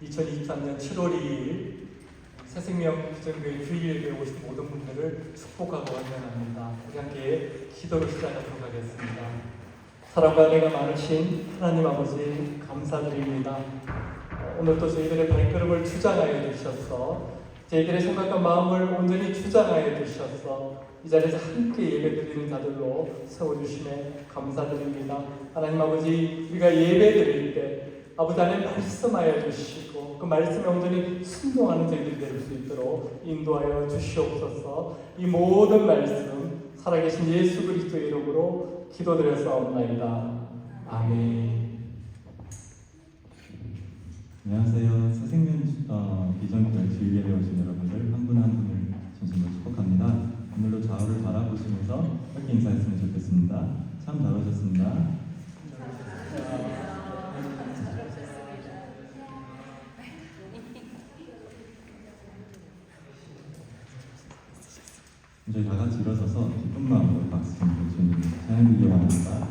2023년 7월 2일 새생명 기정교회 주일예배 오신 모든 분들을 축복하고 환영합니다. 우리 함께 기도로 시작하도록 하겠습니다. 사랑과 은혜가 많으신 하나님 아버지 감사드립니다. 오늘도 저희들의 발걸음을 주장하여 주셔서 저희들의 생각과 마음을 온전히 주장하여 주셔서 이 자리에서 함께 예배드리는 자들로 세워주심에 감사드립니다. 하나님 아버지, 우리가 예배드릴 때 아버지 안에 말씀하여 주시고 그 말씀에 온전히 순종하는 저희들이 될 수 있도록 인도하여 주시옵소서. 이 모든 말씀 살아계신 예수 그리스도의 이름으로 기도드렸사옵나이다. 아멘. 안녕하세요. 새생명 비전교회 주일예배 오신 여러분들 한 분 한 분을 진심으로 축복합니다. 오늘도 좌우를 바라보시면서 함께 인사했으면 좋겠습니다. 참 잘 오셨습니다. 저희 다 같이 일어서서 기쁜 마음으로 박수 좀 주님 찬양드리기 원합니다.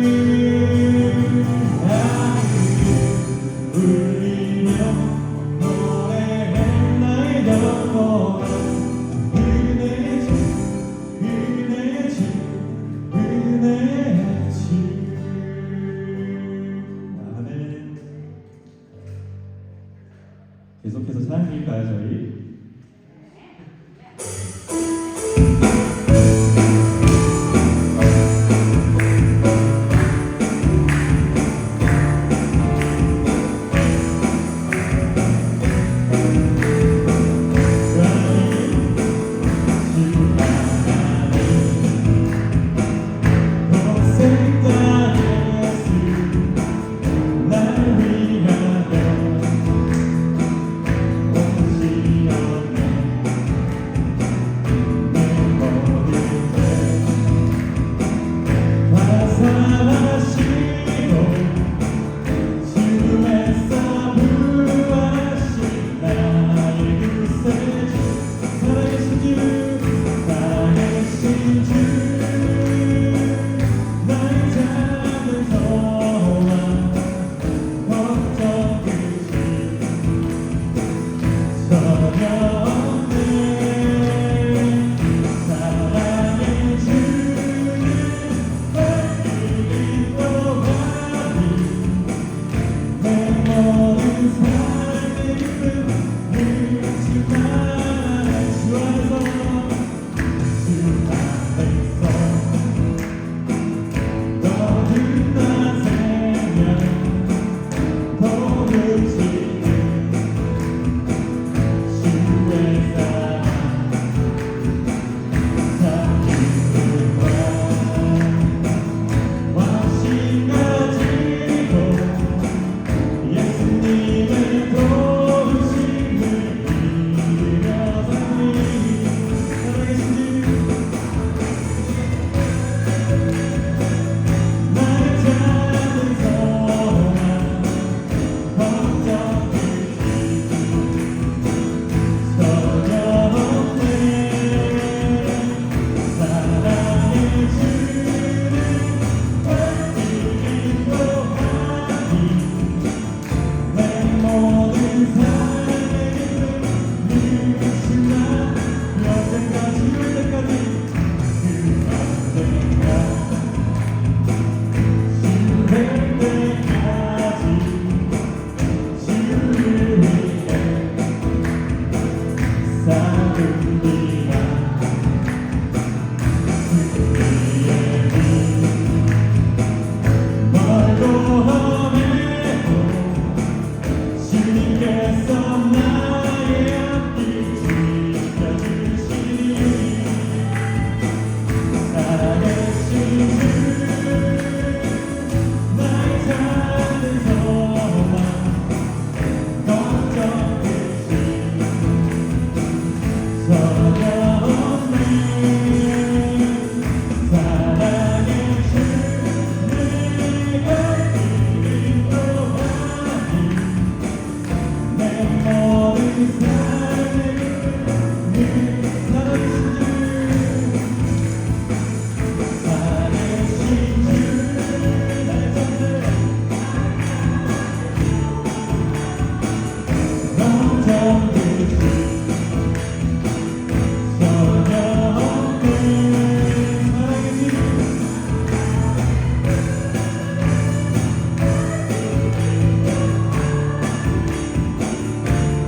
예수를 울리며 계속해서 찬양 드릴까요, 저희?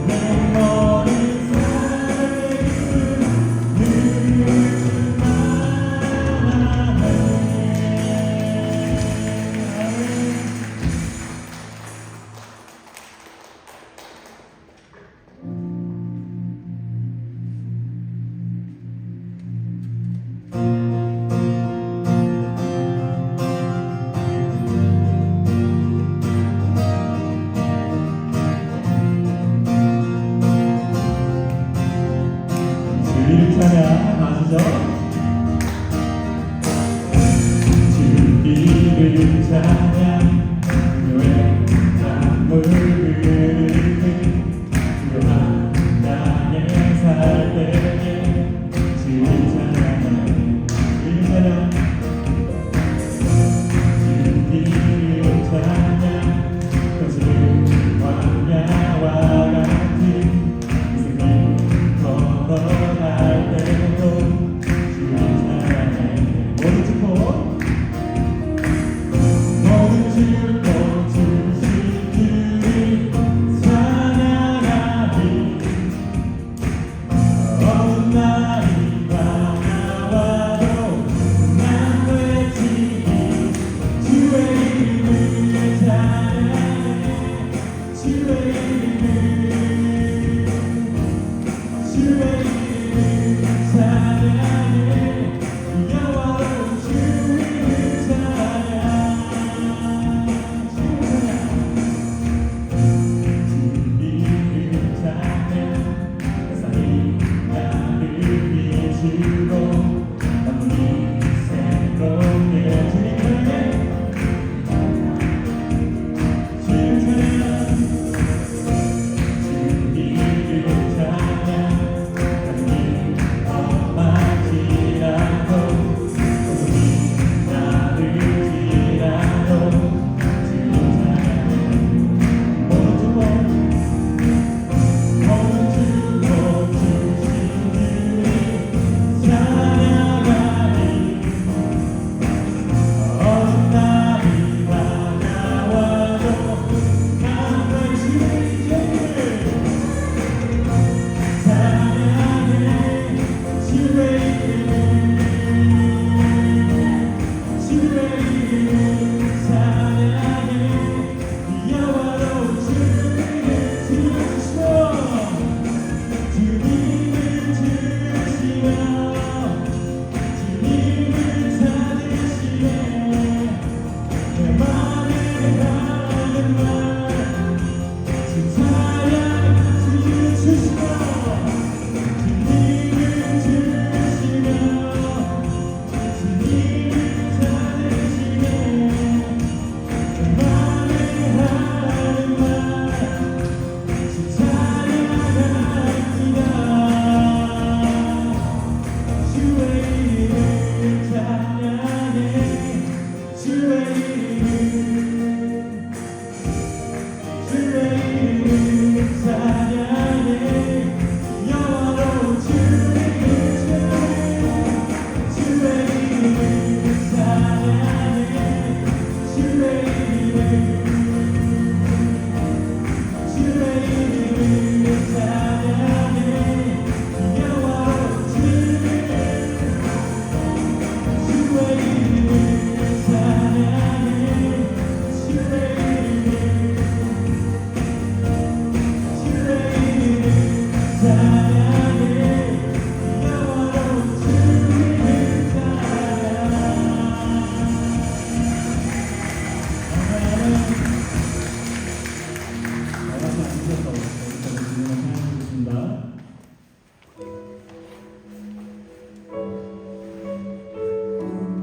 내 머리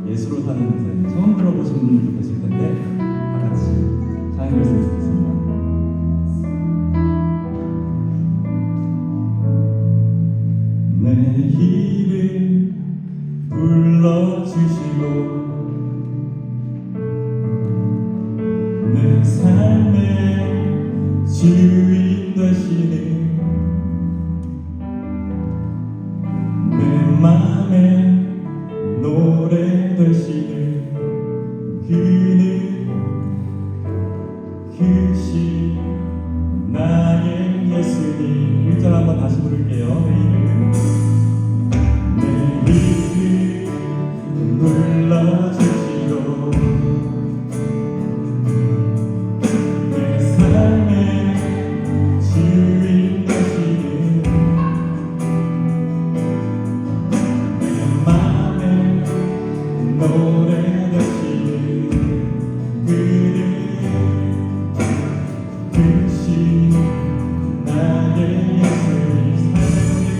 예수로 사는 인생 처음 들어보신 분들도 계실 텐데 다 같이 찬양했으면 좋겠습니다. 내 이름 불러주시고 내 삶의 주인 되시는 내 맘에 노래 되시는 그는 그시 나의 예수님. 1절 한번 다시 부를게요. 내 이름 불러주시고 내 삶의 주인 되시는 내 맘에 노래 되시는 그는 그시 나의 예수님.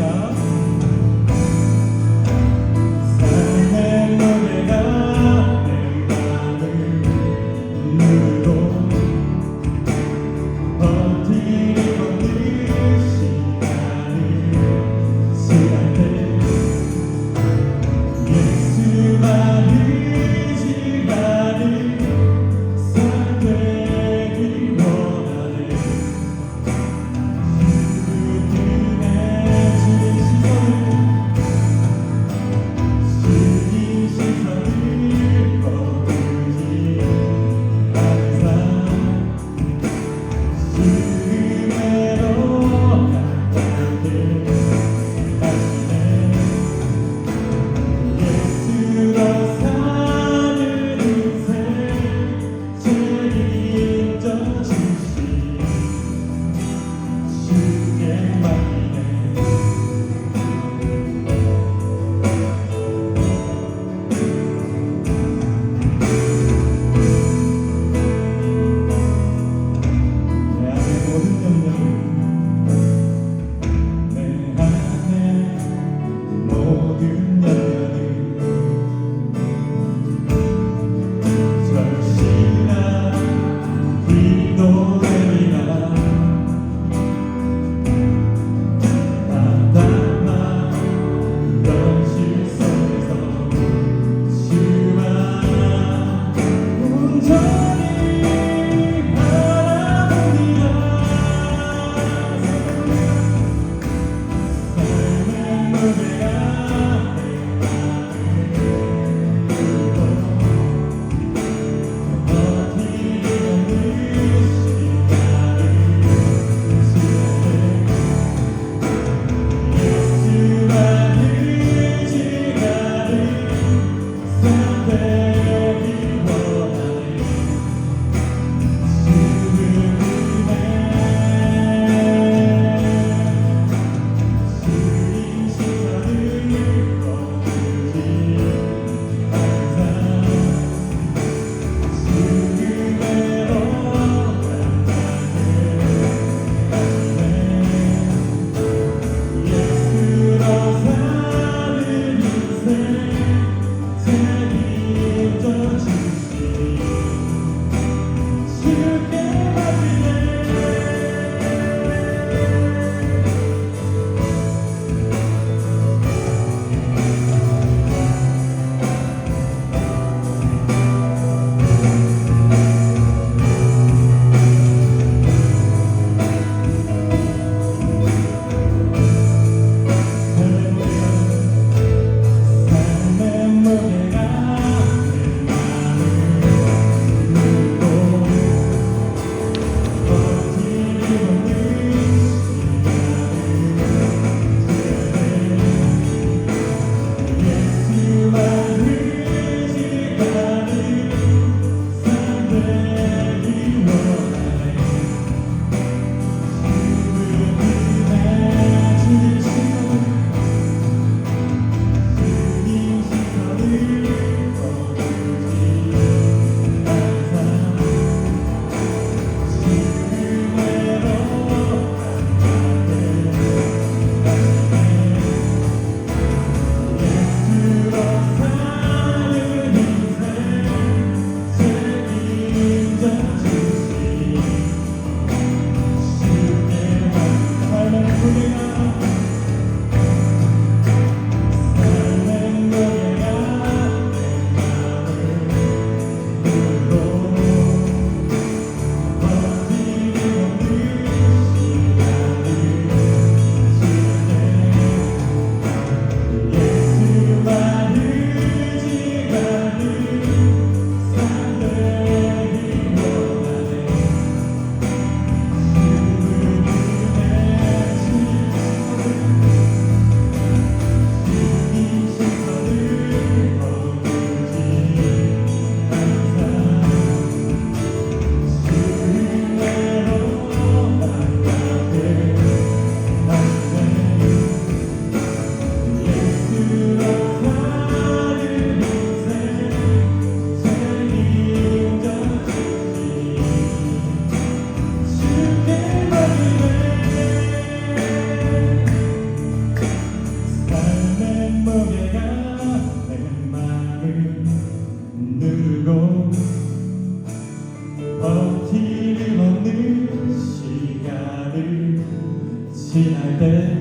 지날 때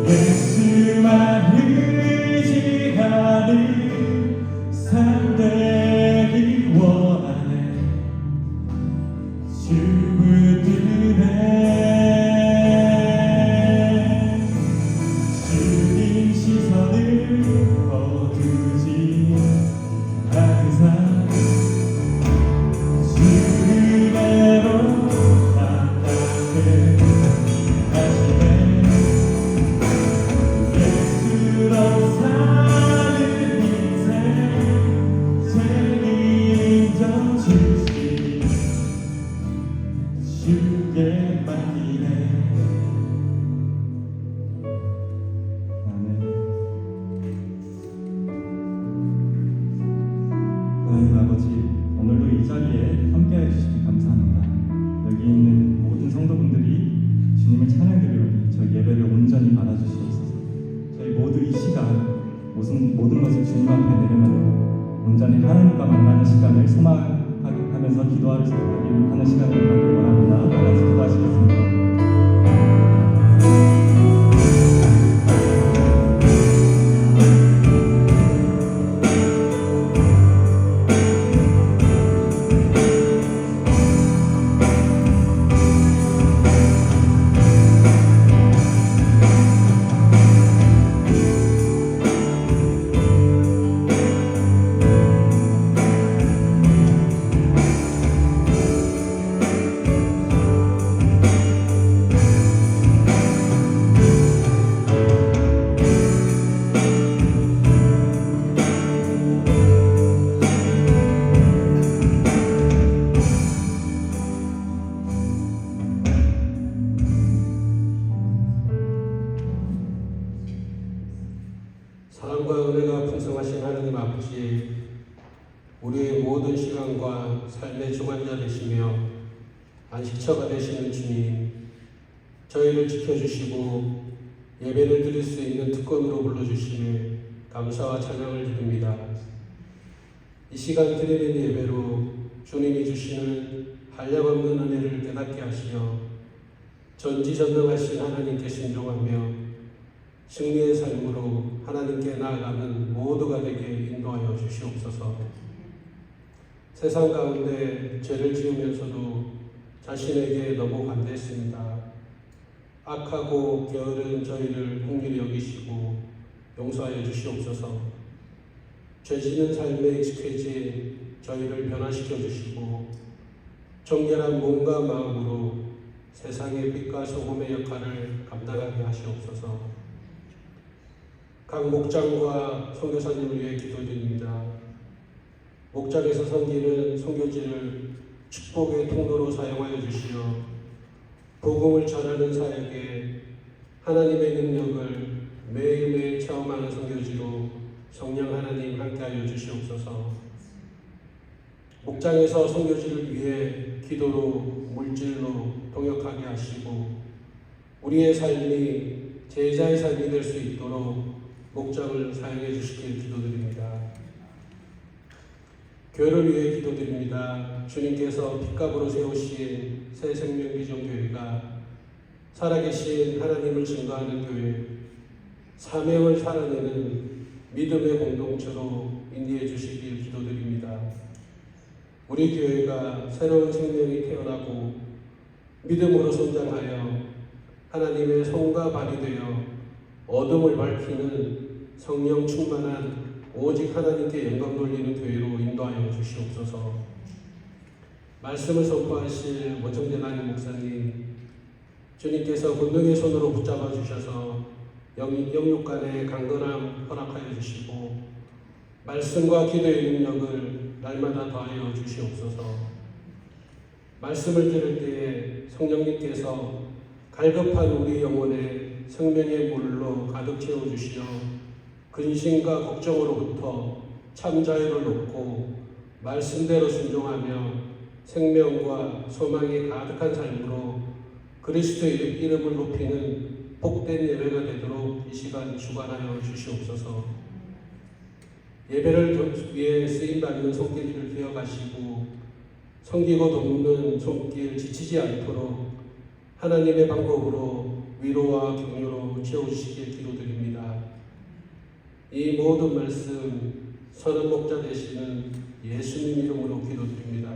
예수만 의지하는 삶 되기 원하네. 주 붙드네. 주님 시선을 거두지 않으사 주 그대로 나타내 하시네. 예수로 사는 인생 책임져 주시 주께 맡기네. 아멘. 하나님 아버지, 오늘도 이 자리에 함께해 주시니 감사합니다. 여기 있는 모든 성도분들이 주님을 찬양드리오니 저희 예배를 온전히 받아주시옵소서. 저희 모두 이 시간 모든 것을 주님 앞에 내려놓고 온전히 하나님과 만나는 시간을 소망하면서 기도하는 시간을 갖기를 원합니다. 다 같이 기도하시겠습니다. 사랑과 은혜가 풍성하신 하나님 아버지, 우리의 모든 시간과 삶의 주관자 되시며 안식처가 되시는 주님, 저희를 지켜주시고 예배를 드릴 수 있는 특권으로 불러주시며 감사와 찬양을 드립니다. 이 시간 드리는 예배로 주님이 주시는 한량없는 은혜를 깨닫게 하시어 전지전능하신 하나님께 순종하며 승리의 삶으로 하나님께 나아가는 모두가 되게 인도하여 주시옵소서. 세상 가운데 죄를 지으면서도 자신에게 너무 관대했습니다. 악하고 게으른 저희를 긍휼히 여기시고 용서하여 주시옵소서. 죄 짓는 삶에 익숙해진 저희를 변화시켜 주시고 정결한 몸과 마음으로 세상의 빛과 소금의 역할을 감당하게 하시옵소서. 각 목장과 선교사님을 위해 기도드립니다. 목장에서 섬기는 선교지를 축복의 통로로 사용하여 주시어 복음을 전하는 사역에 하나님의 능력을 매일매일 체험하는 선교지로 성령 하나님 함께하여 주시옵소서. 목장에서 선교지를 위해 기도로 물질로 동역하게 하시고 우리의 삶이 제자의 삶이 될 수 있도록 목장을 사용해 주시길 기도드립니다. 교회를 위해 기도드립니다. 주님께서 핏값으로 세우신 새생명비전교회가 살아계신 하나님을 증거하는 교회, 사명을 살아내는 믿음의 공동체로 인도해 주시길 기도드립니다. 우리 교회가 새로운 생명이 태어나고 믿음으로 성장하여 하나님의 손과 발이 되어 어둠을 밝히는 성령 충만한 오직 하나님께 영광 돌리는 교회로 인도하여 주시옵소서. 말씀을 선포하실 원청재 담임 목사님, 주님께서 권능의 손으로 붙잡아 주셔서 영육간의 강건함 허락하여 주시고 말씀과 기도의 능력을 날마다 더하여 주시옵소서. 말씀을 들을 때에 성령님께서 갈급한 우리 영혼에 생명의 물로 가득 채워주시어 근심과 걱정으로부터 참 자유를 얻고 말씀대로 순종하며 생명과 소망이 가득한 삶으로 그리스도의 이름을 높이는 복된 예배가 되도록 이 시간 주관하여 주시옵소서. 예배를 위해 쓰임받는 손길을 되어가시고 섬기고 돕는 손길 지치지 않도록 하나님의 방법으로 위로와 격려로 채워주시길 기도드립니다. 이 모든 말씀 선한 목자 되시는 예수님 이름으로 기도드립니다.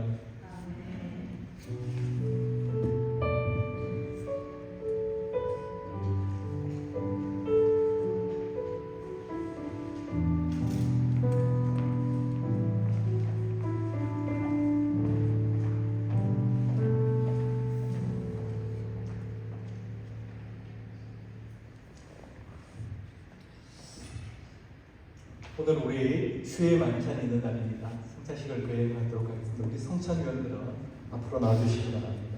오늘 우리 주의 만찬이 있는 날입니다. 성찬식을 거행하도록 하겠습니다. 우리 성찬위원들은 앞으로 나와주시기 바랍니다.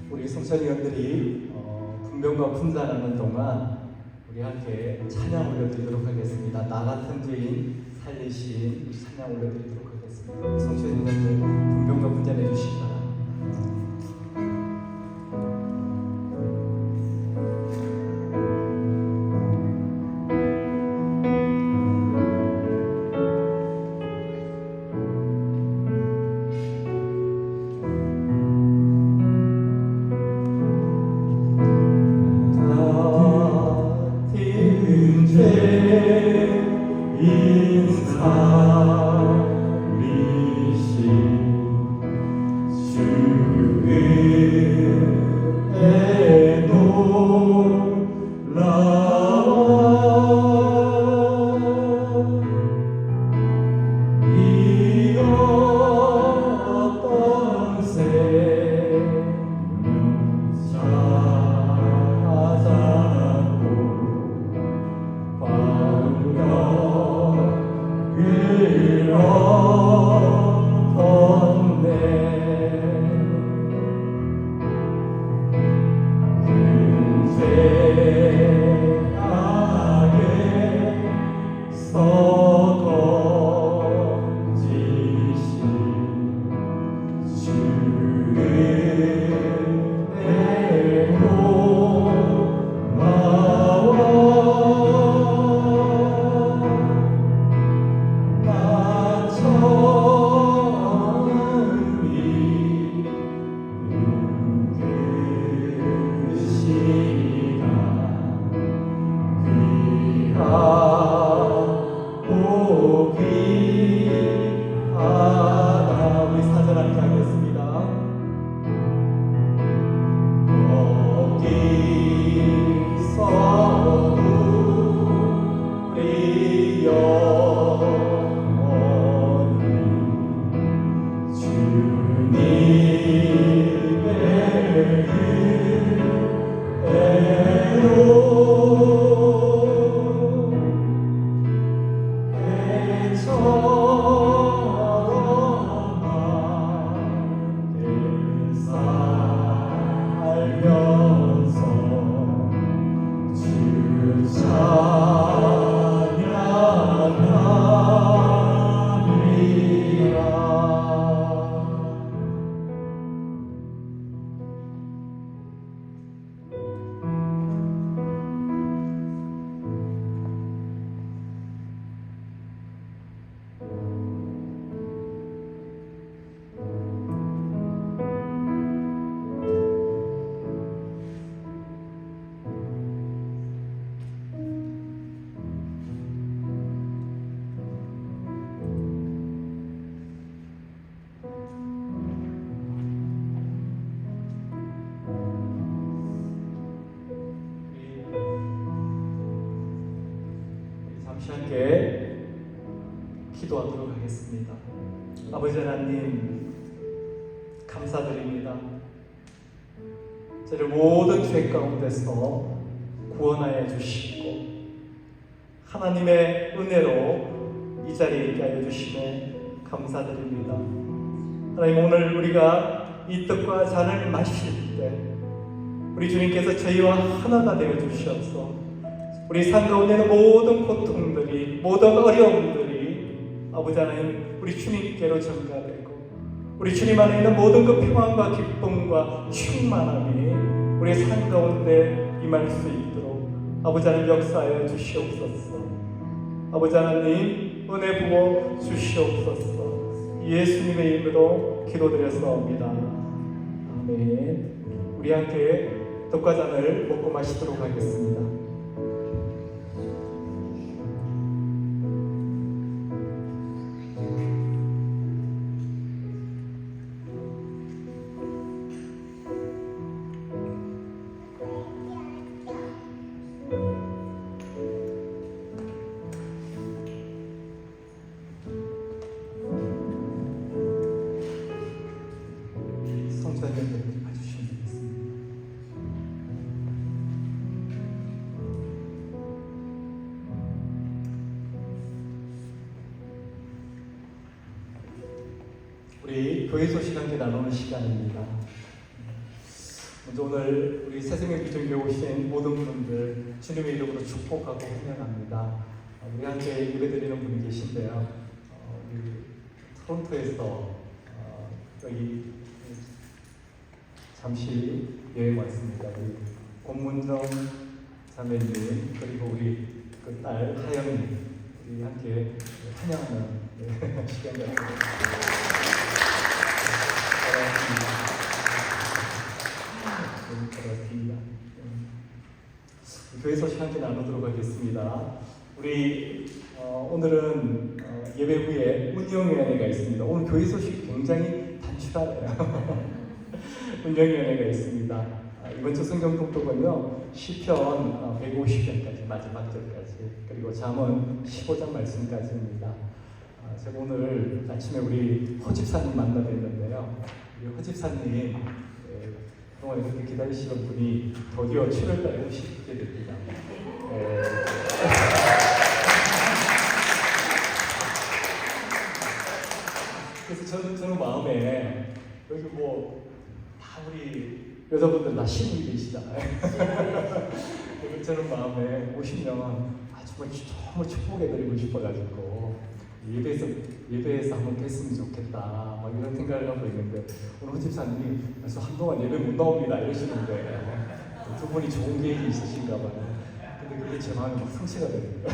우리 성찬위원들이 분명과 분산하는 동안 우리 함께 찬양 올려드리도록 하겠습니다. 나 같은 죄인 살리신 찬양 올려드리도록 하겠습니다. 성찬위원들 분명과 분산해 주시기 바랍니다. 잠시 함께 기도하도록 하겠습니다. 아버지 하나님 감사드립니다. 저를 모든 죄 가운데서 구원하여 주시고 하나님의 은혜로 이 자리에 있게 하여 주시네 감사드립니다. 하나님, 오늘 우리가 이 떡과 잔을 마실 때 우리 주님께서 저희와 하나가 되어 주시옵소서. 우리 삶 가운데 있는 모든 고통들이, 모든 어려움들이 아버지 하나님 우리 주님께로 전가되고 우리 주님 안에 있는 모든 그 평안과 기쁨과 충만함이 우리 삶 가운데 임할 수 있도록 아버지 하나님 역사하여 주시옵소서. 아버지 하나님 은혜 부어 주시옵소서. 예수님의 이름으로 기도드렸사옵니다. 아멘. 우리 함께 떡과 잔을 먹고 마시도록 하겠습니다. 성전을 봐주시면 되겠습니다. 우리 교회 소식 함께 나누는 시간입니다. 먼저 오늘 우리 새생명 비전교회 오신 모든 분들 주님의 이름으로 축복하고 환영합니다. 우리 함께 예배드리는 분이 계신데요. 우리 토론토에서 여기 잠시 여행 왔습니다. 우리 권문정 자매님 그리고 우리 그 딸 하영님 우리 함께 환영하는 시간 같습니다. 반갑습니다. 교회 소식 함께 나누도록 하겠습니다. 우리 오늘은 예배 후에 운영위원회가 있습니다. 오늘 교회 소식이 굉장히 단출하네요. 운영위원회가 있습니다. 이번 주 성경 독독은요 시편 150편까지 마지막 절까지 그리고 잠언 15장 말씀까지입니다. 제가 오늘 아침에 우리 허집사님 만나뵀는데요. 우리 허집사님 그동안 이렇게 기다리시던 분이 드디어 7월달에 오시게 됩니다. 그래서 저는 마음에 여기 뭐 다 우리 여자분들 다 신이 계시잖아요. 저는 마음에 오시면 정말 축복해드리고 싶어가지고 예배에서 한번 뵀으면 좋겠다 막 이런 생각을 하고 있는데 오늘 허집사님이 그래서 한동안 예배 못 나옵니다 이러시는데 두 분이 좋은 계획이 있으신가 봐요. 근데 그게 제 마음에 막 상처가 됩니다.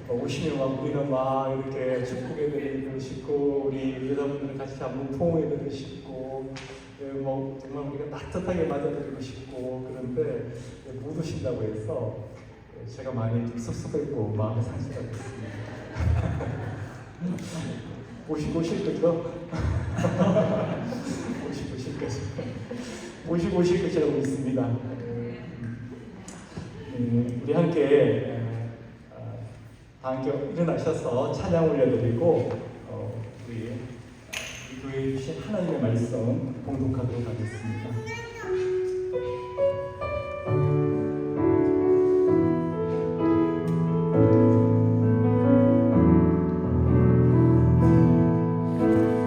오시면 막 우리는 막 이렇게 축복해드리고 싶고 우리 여자분들은 같이 한번 포옹해드리고 싶고 뭐 정말 우리가 따뜻하게 맞아드리고 싶고 그런데 못 오신다고 해서 제가 많이 섭섭했고 마음에 상처가 됐습니다. 오시고 오실 거죠? 오시고 오실 거죠? 오시고 오실 것이라고 믿습니다. 우리 함께 다 함께 일어나셔서 찬양 올려드리고 우리 교회에 주신 하나님의 말씀 봉독하도록 하겠습니다.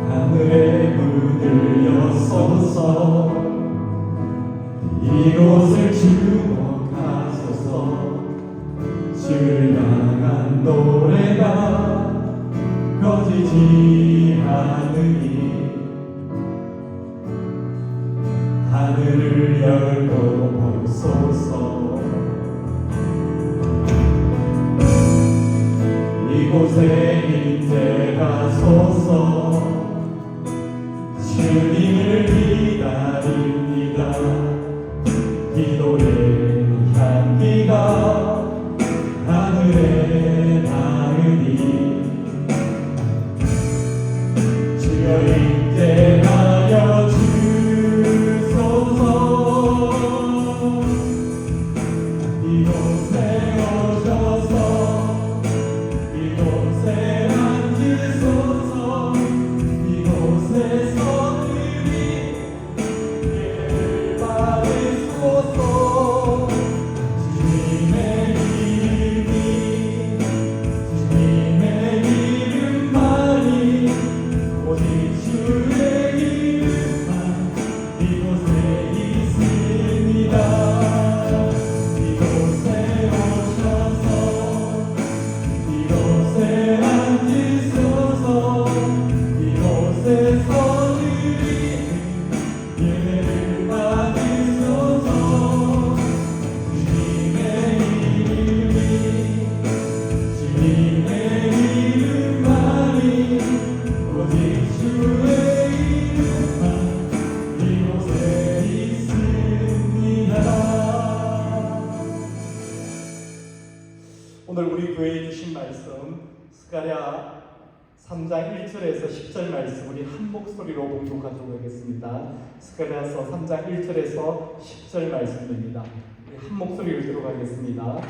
하늘의 문을 여소서 이곳을 주목하소서 주를 향한 노래가 꺼지지 않으니 하늘을 열고 보소서 이곳에 임재하소서 주님을 기다립니다. 기도의 향기가 하늘에 닿으니 주여 임재하여 주소서. 이곳에 오셔서 이곳에 앉으소서. 이곳에서 은혜를 받으소서. 주님의 이름이 스가랴 3장 1절에서 10절 말씀 우리 한 목소리로 봉독하도록 하겠습니다. 스가랴서 3장 1절에서 10절 말씀입니다. 우리 한 목소리로 들어가겠습니다.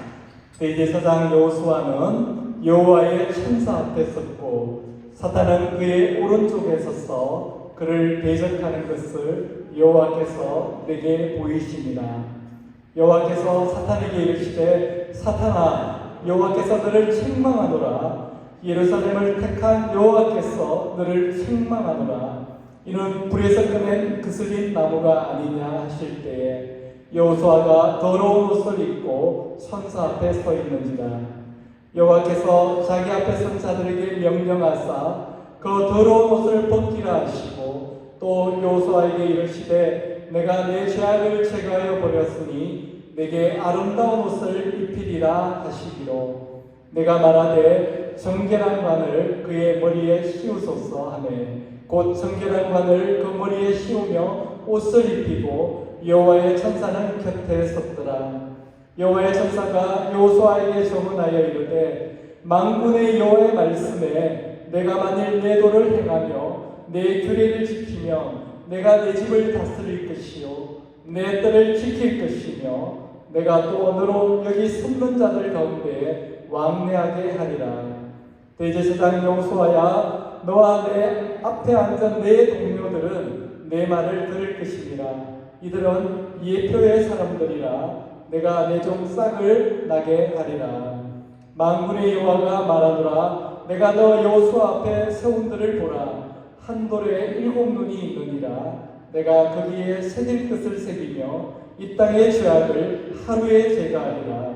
대제사장 여호수아는 여호와의 천사 앞에 섰고 사탄은 그의 오른쪽에 서서 그를 대적하는 것을 여호와께서 내게 보이시니라. 여호와께서 사탄에게 이르시되 사탄아 여호와께서 너를 책망하노라. 예루살렘을 택한 여호와께서 너를 책망하노라. 이는 불에서 꺼낸 그슬린 나무가 아니냐 하실 때에 여호수아가 더러운 옷을 입고 천사 앞에 서 있는지라. 여호와께서 자기 앞에 선 자들에게 명령하사 그 더러운 옷을 벗기라 하시고 또 여호수아에게 이르시되 내가 내 죄악을 제거하여 버렸으니 내게 아름다운 옷을 입히리라 하시기로 내가 말하되 정결한 관을 그의 머리에 씌우소서 하매 곧 정결한 관을 그 머리에 씌우며 옷을 입히고 여호와의 천사는 곁에 섰더라. 여호와의 천사가 여호수아에게 전하여 이르되 만군의 여호와의 말씀에 내가 만일 내 도를 행하며 내 규례를 지키며 내가 내 집을 다스릴 것이요 내 뜰을 지킬 것이며 내가 또 너로 여기 숨는 자들 가운데 왕래하게 하리라. 대제사장 여호수아야 너와 내 앞에 앉은 내 동료들은 내 말을 들을 것이니라. 이들은 예표의 사람들이라. 내가 내 종 싹을 나게 하리라. 만군의 여호와가 말하노라. 내가 너 여호수아 앞에 세운 들을 보라. 한 돌에 7눈이 있느니라. 내가 거기에 새길 뜻을 새기며 이 땅의 죄악을 하루에 제거하리라.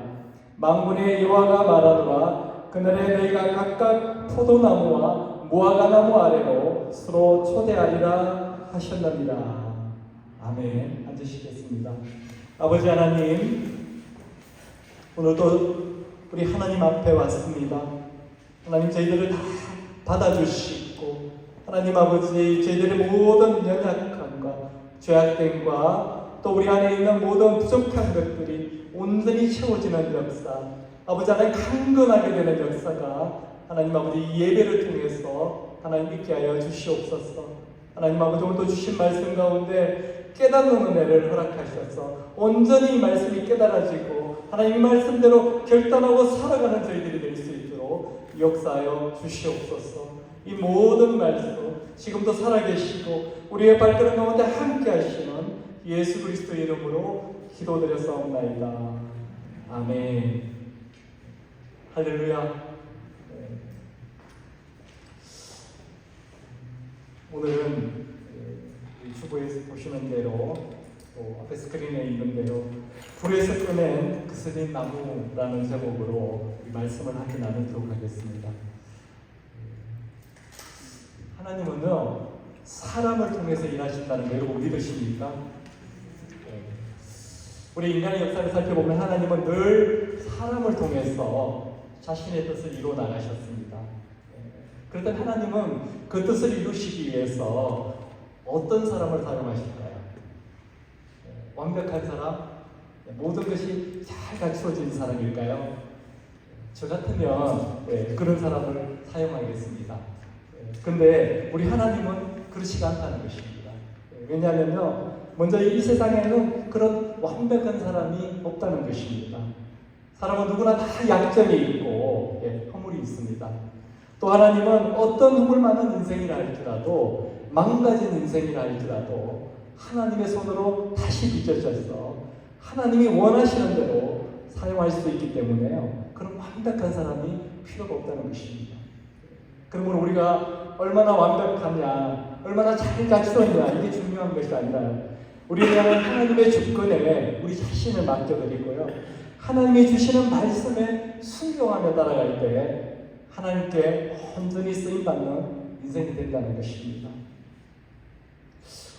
만군의 여호와가 말하노라. 그날에 너희가 각각 포도나무와 무화과나무 아래로 서로 초대하리라 하셨느니라. 아멘. 앉으시겠습니다. 아버지 하나님, 오늘도 우리 하나님 앞에 왔습니다. 하나님 저희들을 다 받아주시고 하나님 아버지 저희들의 모든 연약함과 죄악됨과 또 우리 안에 있는 모든 부족한 것들이 온전히 채워지는 역사, 아버지 하나님 강건하게 되는 역사가 하나님 아버지 이 예배를 통해서 하나님 있게 하여 주시옵소서. 하나님 아버지 오늘도 주신 말씀 가운데 깨닫는 은혜를 허락하셔서 온전히 이 말씀이 깨달아지고 하나님 이 말씀대로 결단하고 살아가는 저희들이 될 수 있도록 역사하여 주시옵소서. 이 모든 말씀 지금도 살아계시고 우리의 발걸음 가운데 함께 하시는 예수 그리스도의 이름으로 기도드렸사옵나이다. 아멘. 할렐루야. 오늘은 주보에서 보시는 대로 또 앞에 스크린에 있는 대로 불에서 꺼낸 그슬린 나무라는 제목으로 이 말씀을 함께 나누도록 하겠습니다. 하나님은요 사람을 통해서 일하신다는 거 여러분 믿으십니까? 우리 인간의 역사를 살펴보면 하나님은 늘 사람을 통해서 자신의 뜻을 이루어 나가셨습니다. 그런데 하나님은 그 뜻을 이루시기 위해서 어떤 사람을 사용하실까요? 완벽한 사람? 모든 것이 잘 갖추어진 사람일까요? 저 같으면 그런 사람을 사용하겠습니다. 근데 우리 하나님은 그렇지가 않다는 것입니다. 왜냐하면요, 먼저 이 세상에는 그런 완벽한 사람이 없다는 것입니다. 사람은 누구나 다 약점이 있고 허물이 있습니다. 또 하나님은 어떤 허물 많은 인생이라 할지라도 망가진 인생이라 할지라도 하나님의 손으로 다시 빚어져서 하나님이 원하시는 대로 사용할 수 있기 때문에요. 그런 완벽한 사람이 필요가 없다는 것입니다. 그러므로 우리가 얼마나 완벽하냐, 얼마나 잘 갖추었냐 이게 중요한 것이 아니라 우리는 하나님의 주권에 우리 자신을 맡겨드리고요. 하나님이 주시는 말씀에 순종하며 따라갈 때 하나님께 온전히 쓰임받는 인생이 된다는 것입니다.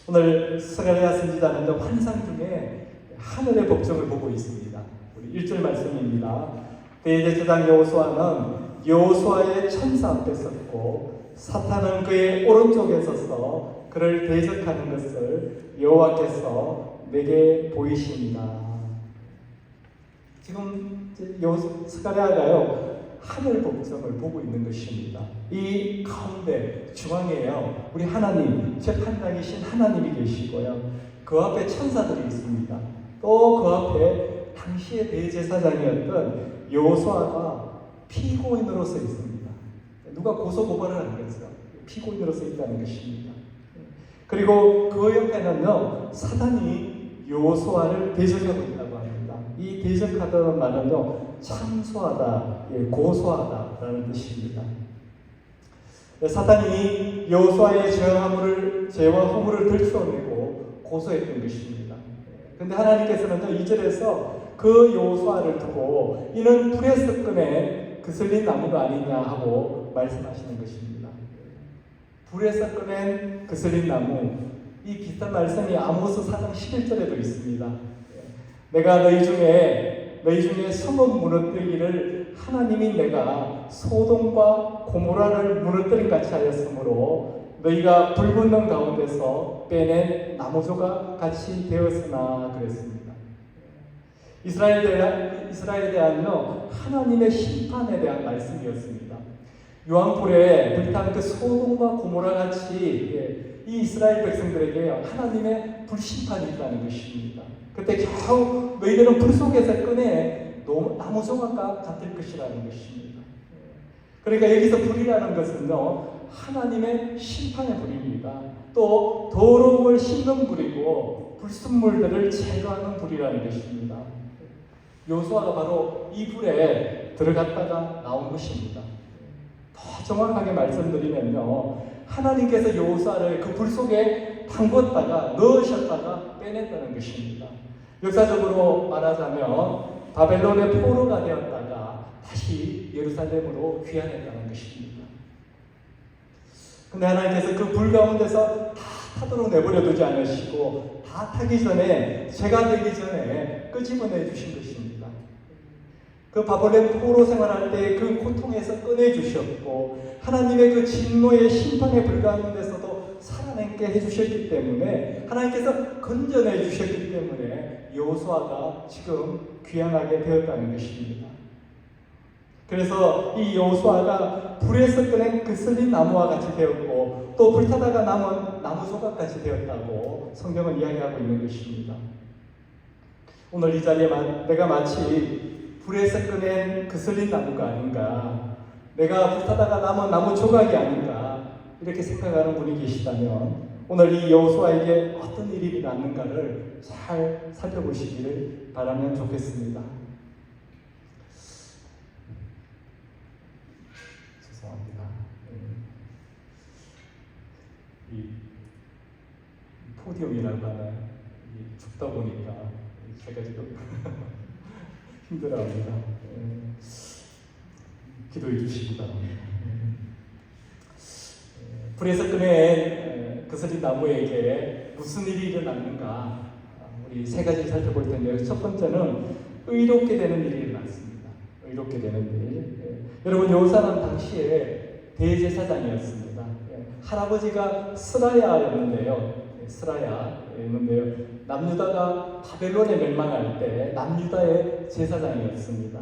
오늘 스가랴 선지자는 환상 중에 하늘의 법정을 보고 있습니다. 우리 1절 말씀입니다. 대제사장 여호수아는 여호수아의 천사 앞에 섰고 사탄은 그의 오른쪽에 서서 그를 대적하는 것을 여호와께서 내게 보이시니라. 지금 스가랴가요 하늘 법정을 보고 있는 것입니다. 이 가운데 중앙에요, 우리 하나님, 재판장이신 하나님이 계시고요, 그 앞에 천사들이 있습니다. 또 그 앞에 당시의 대제사장이었던 여호수아가 피고인으로서 있습니다. 누가 고소고발을 하는 거죠. 피고인으로서 있다는 것입니다. 그리고 그 옆에는요, 사단이 여호수아를 대적하고 있다고 합니다. 이 대적하다는 말은요, 참소하다, 고소하다라는 뜻입니다. 사단이 여호수아의 죄와 허물을 들추어내고 고소했던 것입니다. 그런데 하나님께서는 2절에서 그 여호수아를 두고 이는 불에 섞어낸 그슬린 나무가 아니냐 하고 말씀하시는 것입니다. 불에 섞어낸 그슬린 나무, 이 비슷한 말씀이 아모스 4장 11절에도 있습니다. 내가 너희 중에 성읍 무너뜨리기를 하나님이 내가 소돔과 고모라를 무너뜨린 같이 하였으므로 너희가 불 붙는 가운데서 빼낸 나무조각 같이 되었으나 그랬습니다. 이스라엘에 대한요, 하나님의 심판에 대한 말씀이었습니다. 요한불에 불탄 그 소돔과 고모라 같이 이 이스라엘 백성들에게 하나님의 불심판이 있다는 것입니다. 그때 겨우 너희들은 불 속에서 꺼내 나무 조각과 같을 것이라는 것입니다. 그러니까 여기서 불이라는 것은요, 하나님의 심판의 불입니다. 또 더러움을 씻는 불이고 불순물들을 제거하는 불이라는 것입니다. 여호수아가 바로 이 불에 들어갔다가 나온 것입니다. 더 정확하게 말씀드리면요, 하나님께서 여호수아를 그 불 속에 담궜다가 넣으셨다가 빼냈다는 것입니다. 역사적으로 말하자면 바벨론의 포로가 되었다가 다시 예루살렘으로 귀환했다는 것입니다. 근데 하나님께서 그 불 가운데서 다 타도록 내버려 두지 않으시고 다 타기 전에, 제가 되기 전에 끄집어내 주신 것입니다. 그 바벨론 포로 생활할 때 그 고통에서 꺼내 주셨고 하나님의 그 진노의 심판의 불 가운데서도 살아남게 해주셨기 때문에, 하나님께서 건져내 주셨기 때문에 여호수아가 지금 귀환하게 되었다는 것입니다. 그래서 이 여호수아가 불에서 꺼낸 그 슬린 나무와 같이 되었고 또 불타다가 남은 나무 조각같이 되었다고 성경은 이야기하고 있는 것입니다. 오늘 이 자리에 내가 마치 불에서 꺼낸 그 슬린 나무가 아닌가, 내가 불타다가 남은 나무 조각이 아닌가 이렇게 생각하는 분이 계시다면 오늘 이 여호수아에게 어떤 일이 났는가를 잘 살펴보시기를 바라면 좋겠습니다. 죄송합니다. 이 포디움이라고 하나요? 춥다 보니까 제가 지금 힘들어합니다. 기도해 주시기 바랍니다. 불에서 꺼낸 그슬린 나무에게 무슨 일이 일어났는가, 우리 세 가지를 살펴볼 텐데요. 첫 번째는 의롭게 되는 일이 일어났습니다. 의롭게 되는 일. 여러분, 여호수아는 당시에 대제사장이었습니다. 할아버지가 스라야였는데요. 남유다가 바벨론에 멸망할 때 남유다의 제사장이었습니다.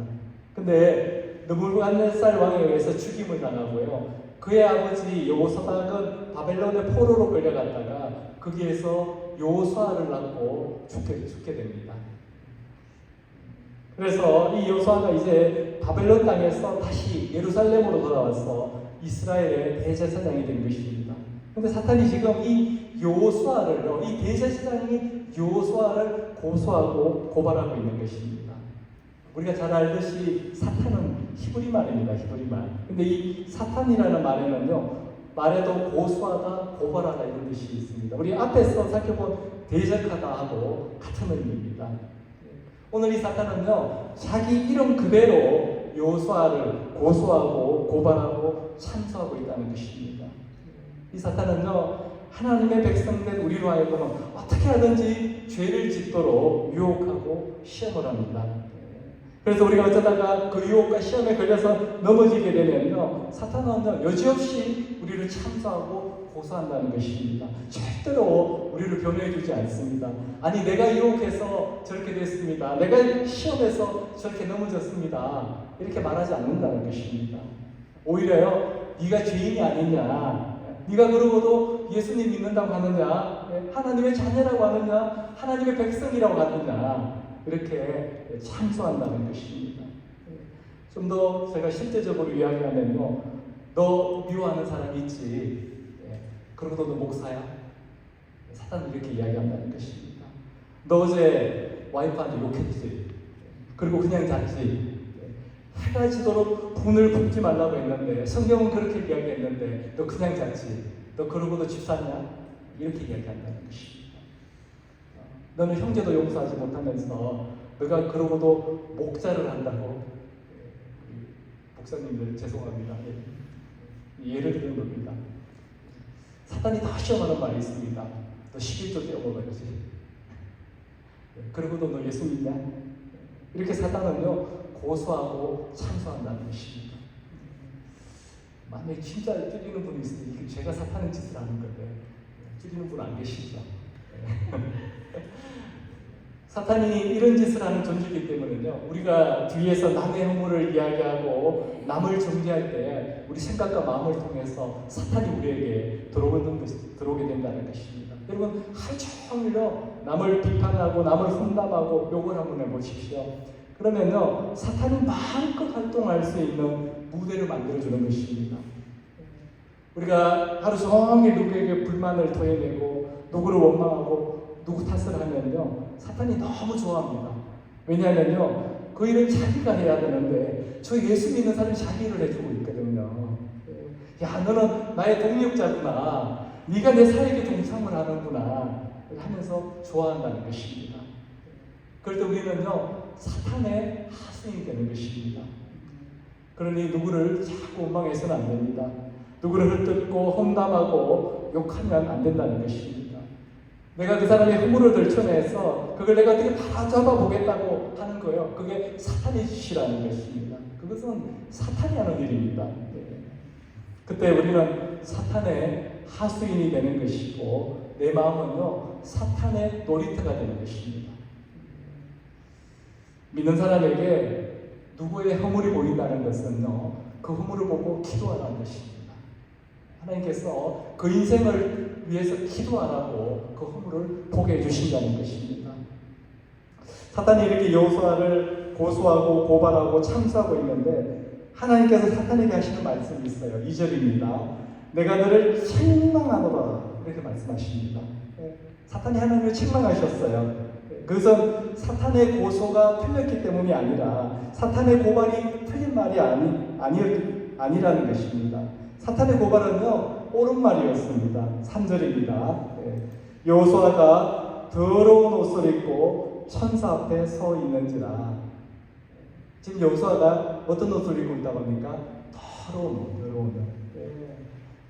근데 느부갓네살 왕에 의해서 죽임을 당하고요, 그의 아버지 여호사닥은 바벨론의 포로로 끌려갔다가 거기에서 여호수아를 낳고 죽게 됩니다. 그래서 이 여호수아가 이제 바벨론 땅에서 다시 예루살렘으로 돌아와서 이스라엘의 대제사장이 된 것입니다. 근데 사탄이 지금 이 여호수아를요, 이 대제사장이 여호수아를 고소하고 고발하고 있는 것입니다. 우리가 잘 알듯이 사탄은 히브리 말입니다. 히브리 말. 근데 이 사탄이라는 말에는요, 말에도 고소하다, 고발하다 이런 뜻이 있습니다. 우리 앞에서 살펴본 대적하다 하고 같은 의미입니다. 오늘 이 사탄은요, 자기 이름 그대로 여호수아를 고소하고 고발하고 참소하고 있다는 것입니다. 이 사탄은요, 하나님의 백성된 우리로 하여금 어떻게 하든지 죄를 짓도록 유혹하고 시험을 합니다. 그래서 우리가 어쩌다가 그 유혹과 시험에 걸려서 넘어지게 되면요, 사탄은요, 여지없이 우리를 참소하고 고소한다는 것입니다. 절대로 우리를 변호해주지 않습니다. 아니, 내가 유혹해서 저렇게 됐습니다. 내가 시험에서 저렇게 넘어졌습니다. 이렇게 말하지 않는다는 것입니다. 오히려요, 네가 죄인이 아니냐, 네가 그러고도 예수님 믿는다고 하느냐, 하나님의 자녀라고 하느냐, 하나님의 백성이라고 하느냐, 이렇게 참소한다는 것입니다. 좀 더 제가 실제적으로 이야기하면요, 너 미워하는 사람이 있지, 그러고도 너 목사야? 사단은 이렇게 이야기한다는 것입니다. 너 어제 와이프한테 욕했지, 그리고 그냥 잤지, 해가 지도록 분을 굽지 말라고 했는데 성경은 그렇게 이야기했는데 너 그냥 잤지, 너 그러고도 집 샀냐? 이렇게 이야기한다는 것입니다. 너는 형제도 용서하지 못하면서 너가 그러고도 목자를 한다고. 목사님들 죄송합니다. 예를 드는 겁니다. 사탄이 다 시험하는 말이 있습니다. 너 11조 떼어먹어야지. 그러고도 너 예수 믿냐? 이렇게 사탄은요, 고소하고 참소한다는 것입니다. 만약에 진짜 찔리는 분이 있으면 이게 제가 사탄의 짓을 하는 건데 찔리는 분 안 계시죠? 사탄이 이런 짓을 하는 존재이기 때문에요, 우리가 뒤에서 남의 허물을 이야기하고 남을 정죄할 때 우리 생각과 마음을 통해서 사탄이 우리에게 들어오게 된다는 것입니다. 여러분, 하루 종일요 남을 비판하고 남을 흠담하고 욕을 한번 해보십시오. 그러면요, 사탄이 마음껏 활동할 수 있는 무대를 만들어주는 것입니다. 우리가 하루 종일 누구에게 불만을 토해내고 누구를 원망하고 누구 탓을 하면요, 사탄이 너무 좋아합니다. 왜냐하면요, 그 일을 자기가 해야 되는데 저 예수 믿는 사람이 자기 일을 해주고 있거든요. 야, 너는 나의 동력자구나, 네가 내 사역에 동참을 하는구나 하면서 좋아한다는 것입니다. 그럴 때 우리는요, 사탄의 하수인이 되는 것입니다. 그러니 누구를 자꾸 원망해서는 안 됩니다. 누구를 헐뜯고 험담하고 욕하면 안 된다는 것입니다. 내가 그 사람의 허물을 들춰내서 그걸 내가 어떻게 바로잡아 보겠다고 하는 거예요. 그게 사탄의 짓이라는 것입니다. 그것은 사탄이 하는 일입니다. 그때 우리는 사탄의 하수인이 되는 것이고 내 마음은요, 사탄의 놀이터가 되는 것입니다. 믿는 사람에게 누구의 허물이 보인다는 것은요, 그 허물을 보고 기도하라는 것입니다. 하나님께서 그 인생을 위해서 기도하라고 그 허물을 보게 해주신다는 것입니다. 사탄이 이렇게 여호수아를 고소하고 고발하고 참수하고 있는데 하나님께서 사탄에게 하시는 말씀이 있어요. 2절입니다. 내가 너를 책망하노라, 이렇게 말씀하십니다. 사탄이 하나님을 책망하셨어요. 그것은 사탄의 고소가 틀렸기 때문이 아니라 사탄의 고발이 틀린 말이 아니라는 것입니다. 사탄의 고발은요, 옳은 말이었습니다. 3절입니다. 여호수아가 더러운 옷을 입고 천사 앞에 서 있는지라. 지금 여호수아가 어떤 옷을 입고 있다고 합니까? 더러운 옷.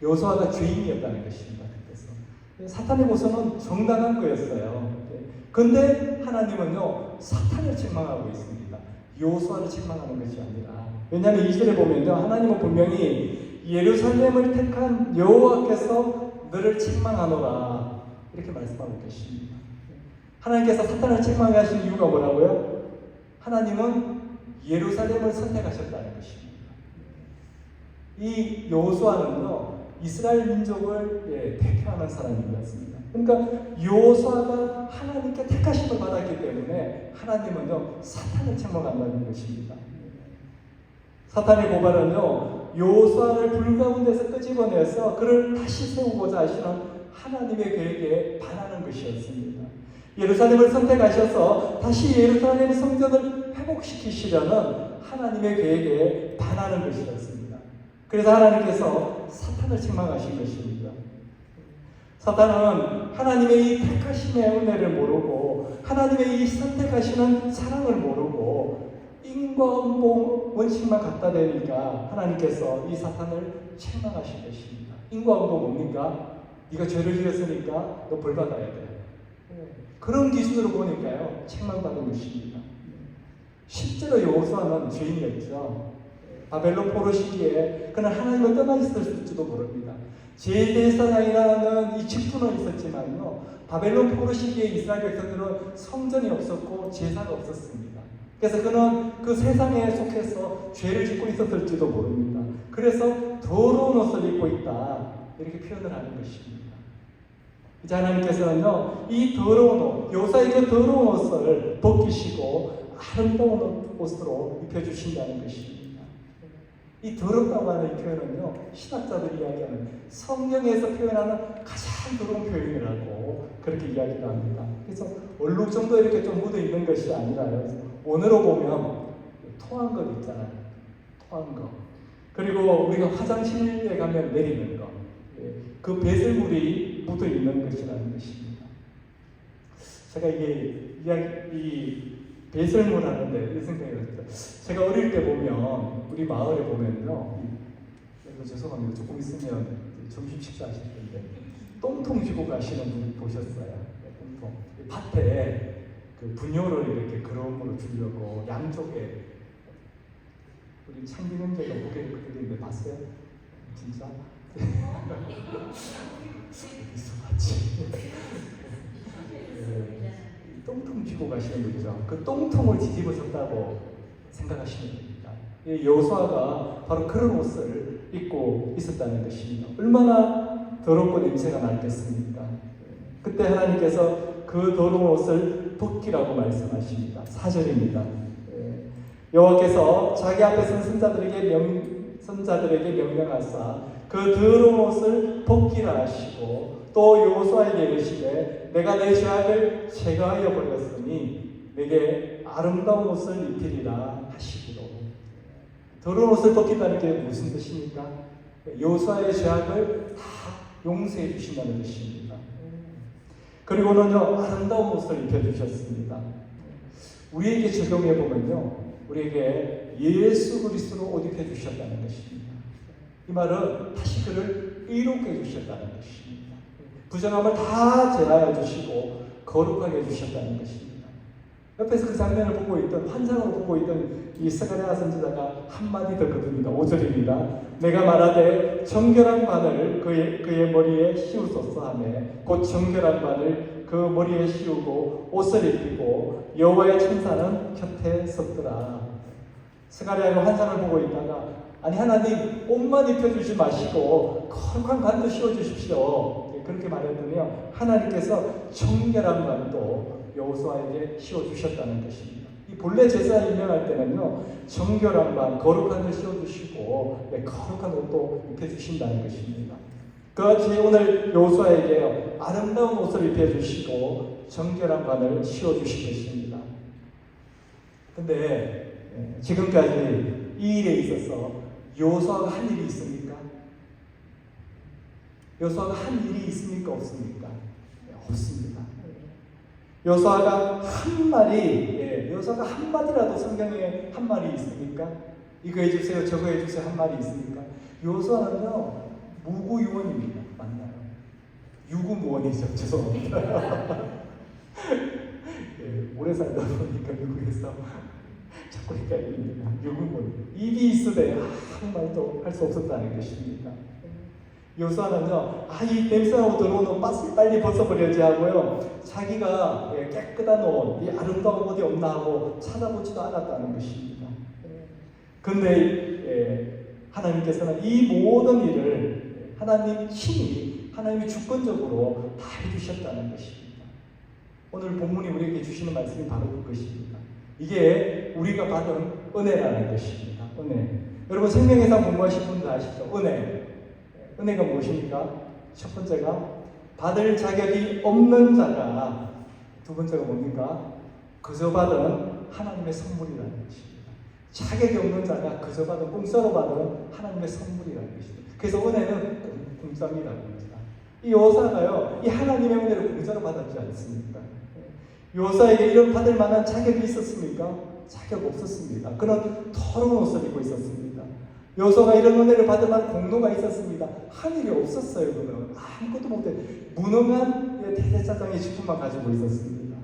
여호수아가 죄인이었다는 것입니다. 그래서 사탄의 고소는 정당한 거였어요. 그런데 하나님은요, 사탄을 책망하고 있습니다. 여호수아를 책망하는 것이 아니라. 왜냐하면 2절에 보면요, 하나님은 분명히 예루살렘을 택한 여호와께서 너를 책망하노라, 이렇게 말씀하고 계십니다. 하나님께서 사탄을 책망하신 이유가 뭐라고요? 하나님은 예루살렘을 선택하셨다는 것입니다. 이 여호수아는요, 이스라엘 민족을 대표하는 사람이었습니다. 그러니까 여호수아가 하나님께 택하심을 받았기 때문에 하나님은요, 사탄을 책망한다는 것입니다. 사탄의 고발은요, 여호수아를 불 가운데서 끄집어내서 그를 다시 세우고자 하시는 하나님의 계획에 반하는 것이었습니다. 예루살렘을 선택하셔서 다시 예루살렘 성전을 회복시키시려는 하나님의 계획에 반하는 것이었습니다. 그래서 하나님께서 사탄을 책망하신 것입니다. 사탄은 하나님의 이 택하심의 은혜를 모르고 하나님의 이 선택하시는 사랑을 모르고 인과응보 원칙만 갖다 대니까 하나님께서 이 사탄을 책망하신 것입니다. 인과응보 뭡니까? 네가 죄를 지었으니까 너 벌 받아야 돼. 그런 기준으로 보니까요, 책망받은 것입니다. 실제로 여호수아는 죄인이었죠. 바벨론 포로 시기에 그는 하나님을 떠나 있었을지도 모릅니다. 제대사장이라는 이 직분은 있었지만요, 바벨론 포로 시기에 이스라엘 백성들은 성전이 없었고 제사가 없었습니다. 그래서 그는 그 세상에 속해서 죄를 짓고 있었을지도 모릅니다. 그래서 더러운 옷을 입고 있다 이렇게 표현을 하는 것입니다. 이제 하나님께서는요, 이 더러운 옷, 요사의 그 더러운 옷을 벗기시고 아름다운 옷으로 입혀주신다는 것입니다. 이 더럽다고 하는 이 표현은요, 신학자들이 이야기하는 성경에서 표현하는 가장 더러운 표현이라고 그렇게 이야기를 합니다. 그래서 얼룩 정도 이렇게 좀 묻어 있는 것이 아니라요. 오늘로 보면 토한 것 있잖아요. 토한 거. 그리고 우리가 화장실에 가면 내리는 거. 그 배설물이 묻어 있는 것이라는 것입니다. 제가 이 배설물 하는데 이 생각이 났어요. 제가 어릴 때 보면 우리 마을에 보면요, 죄송합니다. 조금 있으면 점심 식사하실 텐데 똥통 쥐고 가시는 분 보셨어요? 똥통. 밭에 그 분뇨를 이렇게 그러므로 주려고 양쪽에 우리 창빈형제가 고개를 끄덕이는데 봤어요? 진짜? 있어봤지. 똥통 쥐고 가시는 분이죠. 그 똥통을 뒤집어 졌다고 생각하시면 됩니다. 이 여호수아가 바로 그런 옷을 입고 있었다는 것입니다. 얼마나 더럽고 냄새가 났겠습니까? 그때 하나님께서 그 더러운 옷을 벗기라고 말씀하십니다. 4절입니다. 여호와께서 자기 앞에 선 선자들에게 명령하사 그 더러운 옷을 벗기라 하시고 또 여호수아에게 이르시되 내가 내 죄악을 제거하여 버렸으니 내게 아름다운 옷을 입히리라 하시기로. 더러운 옷을 벗긴다는 게 무슨 뜻입니까? 여호수아의 죄악을 다 용서해 주신다는 뜻입니다. 그리고는요, 아름다운 옷을 입혀주셨습니다. 우리에게 적용해 보면요, 우리에게 예수 그리스도로 옷 입혀주셨다는 것입니다. 이 말은 다시 그를 의롭게 해주셨다는 것입니다. 부정함을 다 제하여 주시고 거룩하게 해주셨다는 것입니다. 옆에서 그 장면을 보고 있던, 환상을 보고 있던 이 스가랴 선지자가 한마디 더 거듭니다. 5절입니다. 내가 말하되 정결한 바늘 그의 머리에 씌우소서 하며 곧 정결한 바늘 그 머리에 씌우고 옷을 입히고 여호와의 천사는 곁에 섰더라. 스가랴가 환상을 보고 있다가 아니 하나님 옷만 입혀주지 마시고 거룩한 관도 씌워주십시오. 그렇게 말했더니요, 하나님께서 정결한 관도 여호수아에게 씌워주셨다는 것입니다. 이 본래 제사 임명할 때는요, 정결한 관, 거룩한 걸 씌워주시고 거룩한 옷도 입혀주신다는 것입니다. 그같이 오늘 여호수아에게 아름다운 옷을 입혀주시고 정결한 관을 씌워주신 것입니다. 근데 지금까지 이 일에 있어서 여호수아가 한 일이 있습니까? 여호수아가 한 일이 있습니까? 없습니까? 없습니다. 여호수아가 한 말이, 여호수아가 한 마디라도 성경에 한 말이 있습니까? 이거 해주세요, 저거 해주세요 한 말이 있습니까? 여호수아는요, 무구유원입니다. 맞나요? 유구무원이죠. 죄송합니다. 오래 살다 보니까 미국에서 자꾸 헷갈립니다. 유구무원. 입이 있으되 아무 말도 할 수 없었다는 것입니다. 여호수아는요, 이 냄새나고 더러운 옷 빨리 벗어버려야지 하고요, 자기가 깨끗한 옷, 이 아름다운 옷이 없나 하고 찾아보지도 않았다는 것입니다. 그런데 하나님께서는 이 모든 일을 하나님 친히, 하나님이 주권적으로 다 해주셨다는 것입니다. 오늘 본문이 우리에게 주시는 말씀이 바로 그것입니다. 이게 우리가 받은 은혜라는 것입니다. 은혜. 여러분 생명의상 공부하신 분들 아시죠? 은혜. 은혜가 무엇입니까? 첫 번째가 받을 자격이 없는 자가, 두 번째가 뭡니까? 그저 받은 하나님의 선물이라는 것입니다. 자격이 없는 자가 그저 받은, 공짜로 받은 하나님의 선물이라는 것입니다. 그래서 은혜는 공짜입니다. 이 여호수아가요, 이 하나님의 은혜를 공짜로 받았지 않습니까? 여호수아에게 이런 받을 만한 자격이 있었습니까? 자격 없었습니다. 그는 더러운 옷을 입고 있었습니다. 여호수아가 이런 은혜를 받을 만한 공로가 있었습니다. 한 일이 없었어요. 그는 아무것도 못해 무능한 대제사장의 직분만 가지고 있었습니다.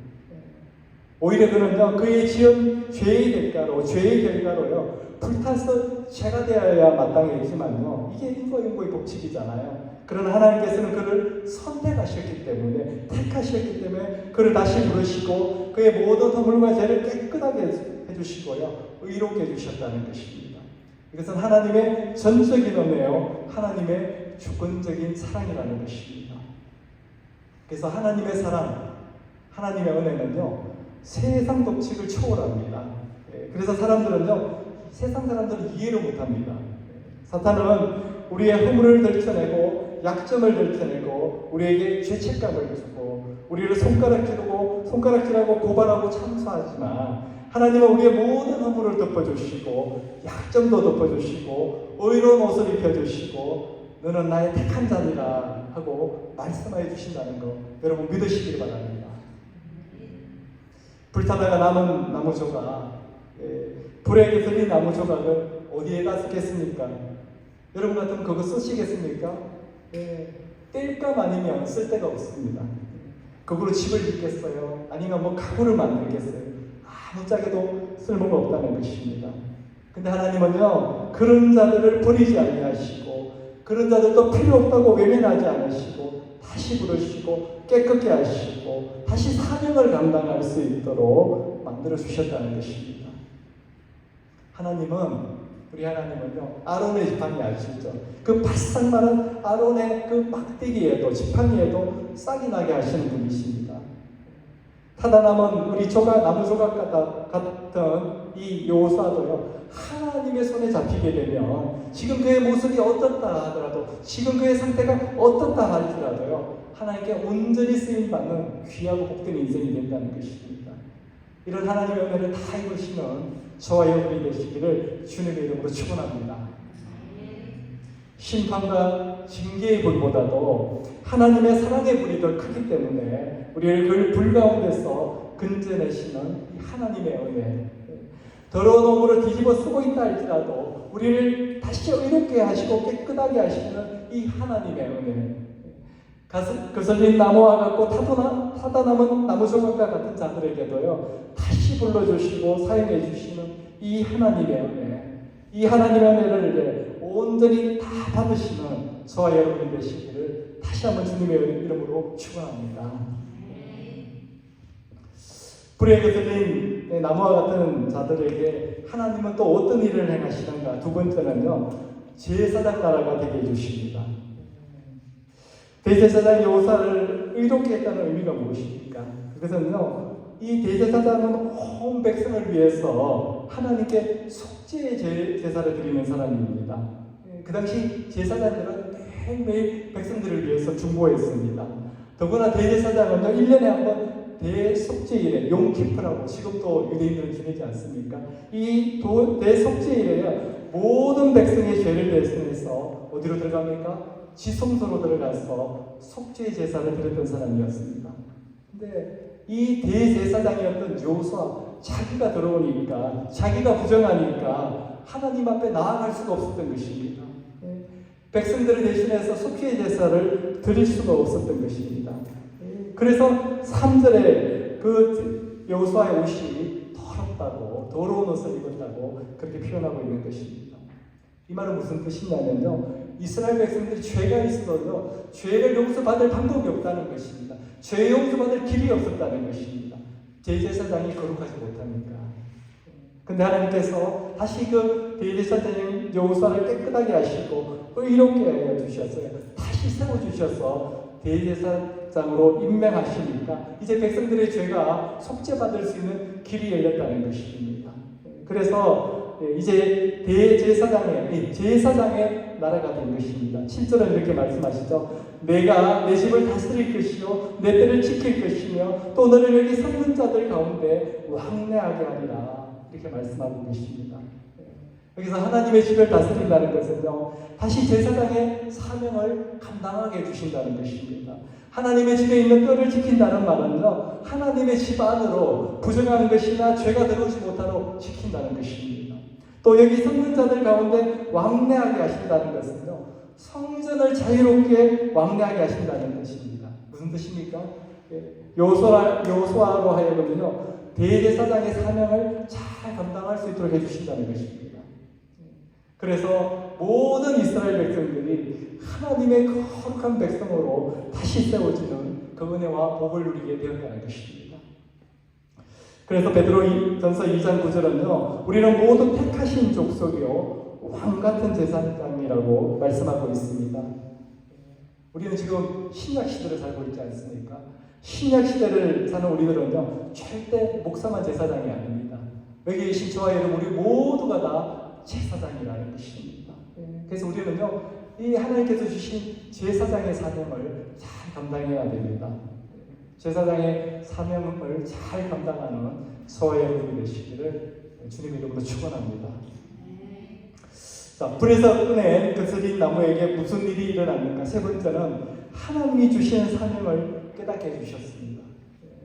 오히려 그는요, 그의 지은 죄의 대가로, 죄의 결과로요, 불타서 죄가 되어야 마땅했지만요, 이게 인과응보의 법칙이잖아요. 그러나 하나님께서는 그를 선택하셨기 때문에, 택하셨기 때문에 그를 다시 부르시고 그의 모든 허물과 죄를 깨끗하게 해주시고요, 의롭게 해주셨다는 것입니다. 이것은 하나님의 전적인 은혜요, 하나님의 주권적인 사랑이라는 것입니다. 그래서 하나님의 사랑, 하나님의 은혜는요, 세상 법칙을 초월합니다. 그래서 사람들은요, 세상 사람들은 이해를 못합니다. 사탄은 우리의 허물을 들춰내고 약점을 들춰내고 우리에게 죄책감을 주고 우리를 손가락질하고 고발하고 참소하지만, 하나님은 우리의 모든 허물을 덮어주시고 약점도 덮어주시고 의로운 옷을 입혀주시고 너는 나의 택한 자니라 하고 말씀하여 주신다는 거 여러분 믿으시길 바랍니다. 불타다가 남은 나무 조각, 불에 거슬린 나무 조각을 어디에다 쓰겠습니까? 여러분 같으면 그거 쓰시겠습니까? 뗄감 아니면 쓸 데가 없습니다. 그걸로 집을 짓겠어요? 아니면 뭐 가구를 만들겠어요? 아무짝에도 쓸모가 없다는 것입니다. 근데 하나님은요, 그런 자들을 버리지 아니하시고 그런 자들도 필요 없다고 외면하지 않으시고 다시 부르시고 깨끗게 하시고 다시 사명을 감당할 수 있도록 만들어 주셨다는 것입니다. 우리 하나님은요, 아론의 지팡이 아시죠? 그 바싹 마른 아론의 그 막대기에도 지팡이에도 싹이 나게 하시는 분이십니다. 타다 남은 우리 나무 조각 같은 이 여호수아도요, 하나님의 손에 잡히게 되면 지금 그의 모습이 어떻다 하더라도, 지금 그의 상태가 어떻다 할지라도요, 하나님께 온전히 쓰임받는 귀하고 복된 인생이 된다는 것입니다. 이런 하나님의 은혜를 다 입으시는 저와 여러분이 되시기를 주님의 이름으로 축원합니다. 심판과 징계의 불보다도 하나님의 사랑의 불이 더 크기 때문에 우리를 그 불 가운데서 건져내시는 이 하나님의 은혜, 더러운 허물을 뒤집어 쓰고 있다 할지라도 우리를 다시 의롭게 하시고 깨끗하게 하시는 이 하나님의 은혜, 거슬린 나무와 같고 타다 남은 나무 조각과 같은 자들에게도요, 다시 불러주시고 사용해 주시는 이 하나님의 은혜, 이 하나님의 은혜를 온전히 다 받으시는 저와 여러분이 되시기를 다시 한번 주님의 이름으로 축원합니다. 불에 거슬린 나무와 같은 자들에게 하나님은 또 어떤 일을 행하시는가? 두 번째는요, 제사장 나라가 되게 해주십니다. 대제사장 여호사를 의롭게 했다는 의미가 무엇입니까? 그것은요, 이 대제사장은 온 백성을 위해서 하나님께 속죄의 제사를 드리는 사람입니다. 그 당시 제사장들은 매일매일 백성들을 위해서 중보했습니다. 더구나 대제사장은요, 1년에 한 번 대속죄일에 용키프라고 지금도 유대인들은 지내지 않습니까? 이 대속죄일에요, 모든 백성의 죄를 대신해서 어디로 들어갑니까? 지성소로 들어가서 속죄의 제사를 드렸던 사람이었습니다. 근데 이 대제사장이었던 여호수아, 자기가 들어오니까, 자기가 부정하니까 하나님 앞에 나아갈 수가 없었던 것입니다. 백성들을 대신해서 속죄의 제사를 드릴 수가 없었던 것입니다. 그래서 3절에 그 여호수아의 옷이 더럽다고, 더러운 옷을 입었다고 그렇게 표현하고 있는 것입니다. 이 말은 무슨 뜻이냐면요, 이스라엘 백성들이 죄가 있어도 죄를 용서받을 방법이 없다는 것입니다. 죄 용서받을 길이 없었다는 것입니다. 대제사장이 거룩하지 못하니까. 근데 하나님께서 다시 그 대제사장 여호수아를 깨끗하게 하시고 의롭게 해 주셨어요. 다시 세워주셔서 대제사장으로 임명하시니까 이제 백성들의 죄가 속죄받을 수 있는 길이 열렸다는 것입니다. 그래서 이제 제사장의 나라가 된 것입니다. 7절은 이렇게 말씀하시죠. 내가 내 집을 다스릴 것이요 내 때를 지킬 것이며 또 너를 여기 삼는 자들 가운데 왕래하게 하리라, 이렇게 말씀하고 계십니다. 여기서 하나님의 집을 다스린다는 것은요, 다시 제사장의 사명을 감당하게 해주신다는 것입니다. 하나님의 집에 있는 뼈를 지킨다는 말은요, 하나님의 집 안으로 부정한 것이나 죄가 들어오지 못하도록 지킨다는 것입니다. 또 여기 성는 자들 가운데 왕래하게 하신다는 것은요, 성전을 자유롭게 왕래하게 하신다는 것입니다. 무슨 뜻입니까? 여호수아로 하여금요, 대제사장의 사명을 잘 감당할 수 있도록 해주신다는 것입니다. 그래서 모든 이스라엘 백성들이 하나님의 거룩한 백성으로 다시 세워지는 그 은혜와 복을 누리게 되었다는 것입니다. 그래서 베드로전서 2장 9절은요, 우리는 모두 택하신 족속이요 왕같은 제사장이라고 말씀하고 있습니다. 우리는 지금 신약 시대를 살고 있지 않습니까? 신약 시대를 사는 우리들은요, 절대 목사만 제사장이 아닙니다. 여기 계신 저와 여러분, 우리 모두가 다 제사장이라는 것입니다. 그래서 우리는요, 이 하나님께서 주신 제사장의 사명을 잘 감당해야 됩니다. 제사장의 사명을 잘 감당하는 저와 여러분이 되시기를 주님의 이름으로 축원합니다. 자, 불에서 꺼낸 그 스린 나무에게 무슨 일이 일어났는가? 세 번째는 하나님이 주신 사명을 깨닫게 해주셨습니다.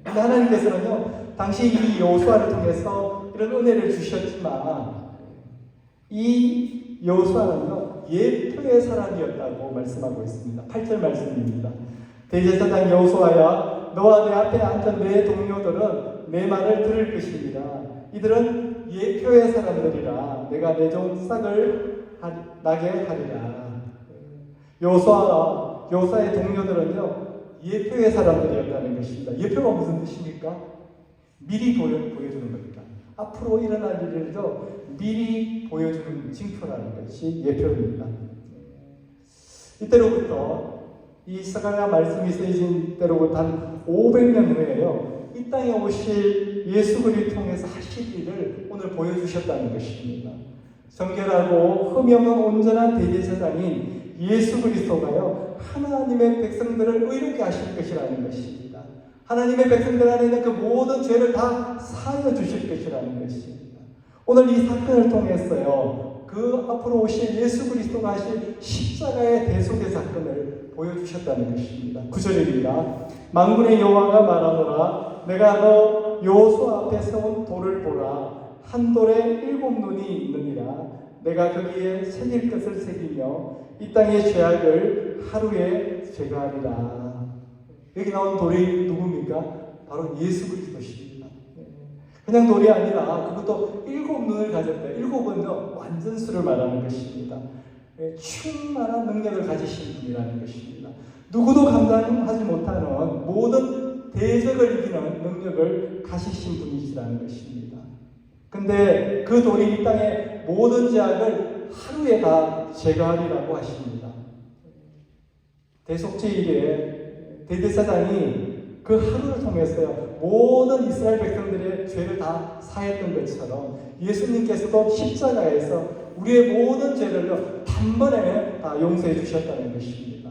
근데 하나님께서는요, 당시 이 여호수아를 통해서 이런 은혜를 주셨지만 이 여호수아는요, 예표의 사람이었다고 말씀하고 있습니다. 8절 말씀입니다. 대제사장 여호수아야, 너와 내 앞에 앉은 내 동료들은 내 말을 들을 것입니다. 이들은 예표의 사람들이라 내가 내 종 싹을 나게 하리라. 여호수아의 동료들은요, 예표의 사람들이었다는 것입니다. 예표가 무슨 뜻입니까? 미리 보여주는 겁니다. 앞으로 일어날 일을요, 미리 보여주는 징표라는 것이 예표입니다. 이때로부터 이 스가랴 말씀이 쓰여진 때로부터 한 500년 후에요, 이 땅에 오실 예수 그리스도를 통해서 하실 일을 오늘 보여주셨다는 것입니다. 정결하고 흠이 없는 온전한 대제사장인 예수 그리스도가요, 하나님의 백성들을 의롭게 하실 것이라는 것입니다. 하나님의 백성들 안에 있는 그 모든 죄를 다 사하여 주실 것이라는 것입니다. 오늘 이 사건을 통해서요, 그 앞으로 오실 예수 그리스도가 하실 십자가의 대속의 사건을 보여주셨다는 것입니다. 9절입니다. 만군의 여호와가 말하노라, 내가 너 여호수아 앞에 세운 돌을 보라. 한 돌에 7눈이 있느니라. 내가 거기에 새길 것을 새기며 이 땅의 죄악을 하루에 제거하리라. 여기 나온 돌이 누굽니까? 바로 예수 그리스도십니다. 그냥 돌이 아니라 그것도 7눈을 가졌다. 7은요, 완전수를 말하는 것입니다. 충만한 능력을 가지신 분이라는 것입니다. 누구도 감당하지 못하는 모든 대적을 이기는 능력을 가지신 분이시라는 것입니다. 근데 그 돌이 이 땅의 모든 죄악을 하루에 다 제거하리라고 하십니다. 대속죄일에 대제사장이 그 하루를 통해서요, 모든 이스라엘 백성들의 죄를 다 사했던 것처럼 예수님께서도 십자가에서 우리의 모든 죄를 단번에 다 용서해 주셨다는 것입니다.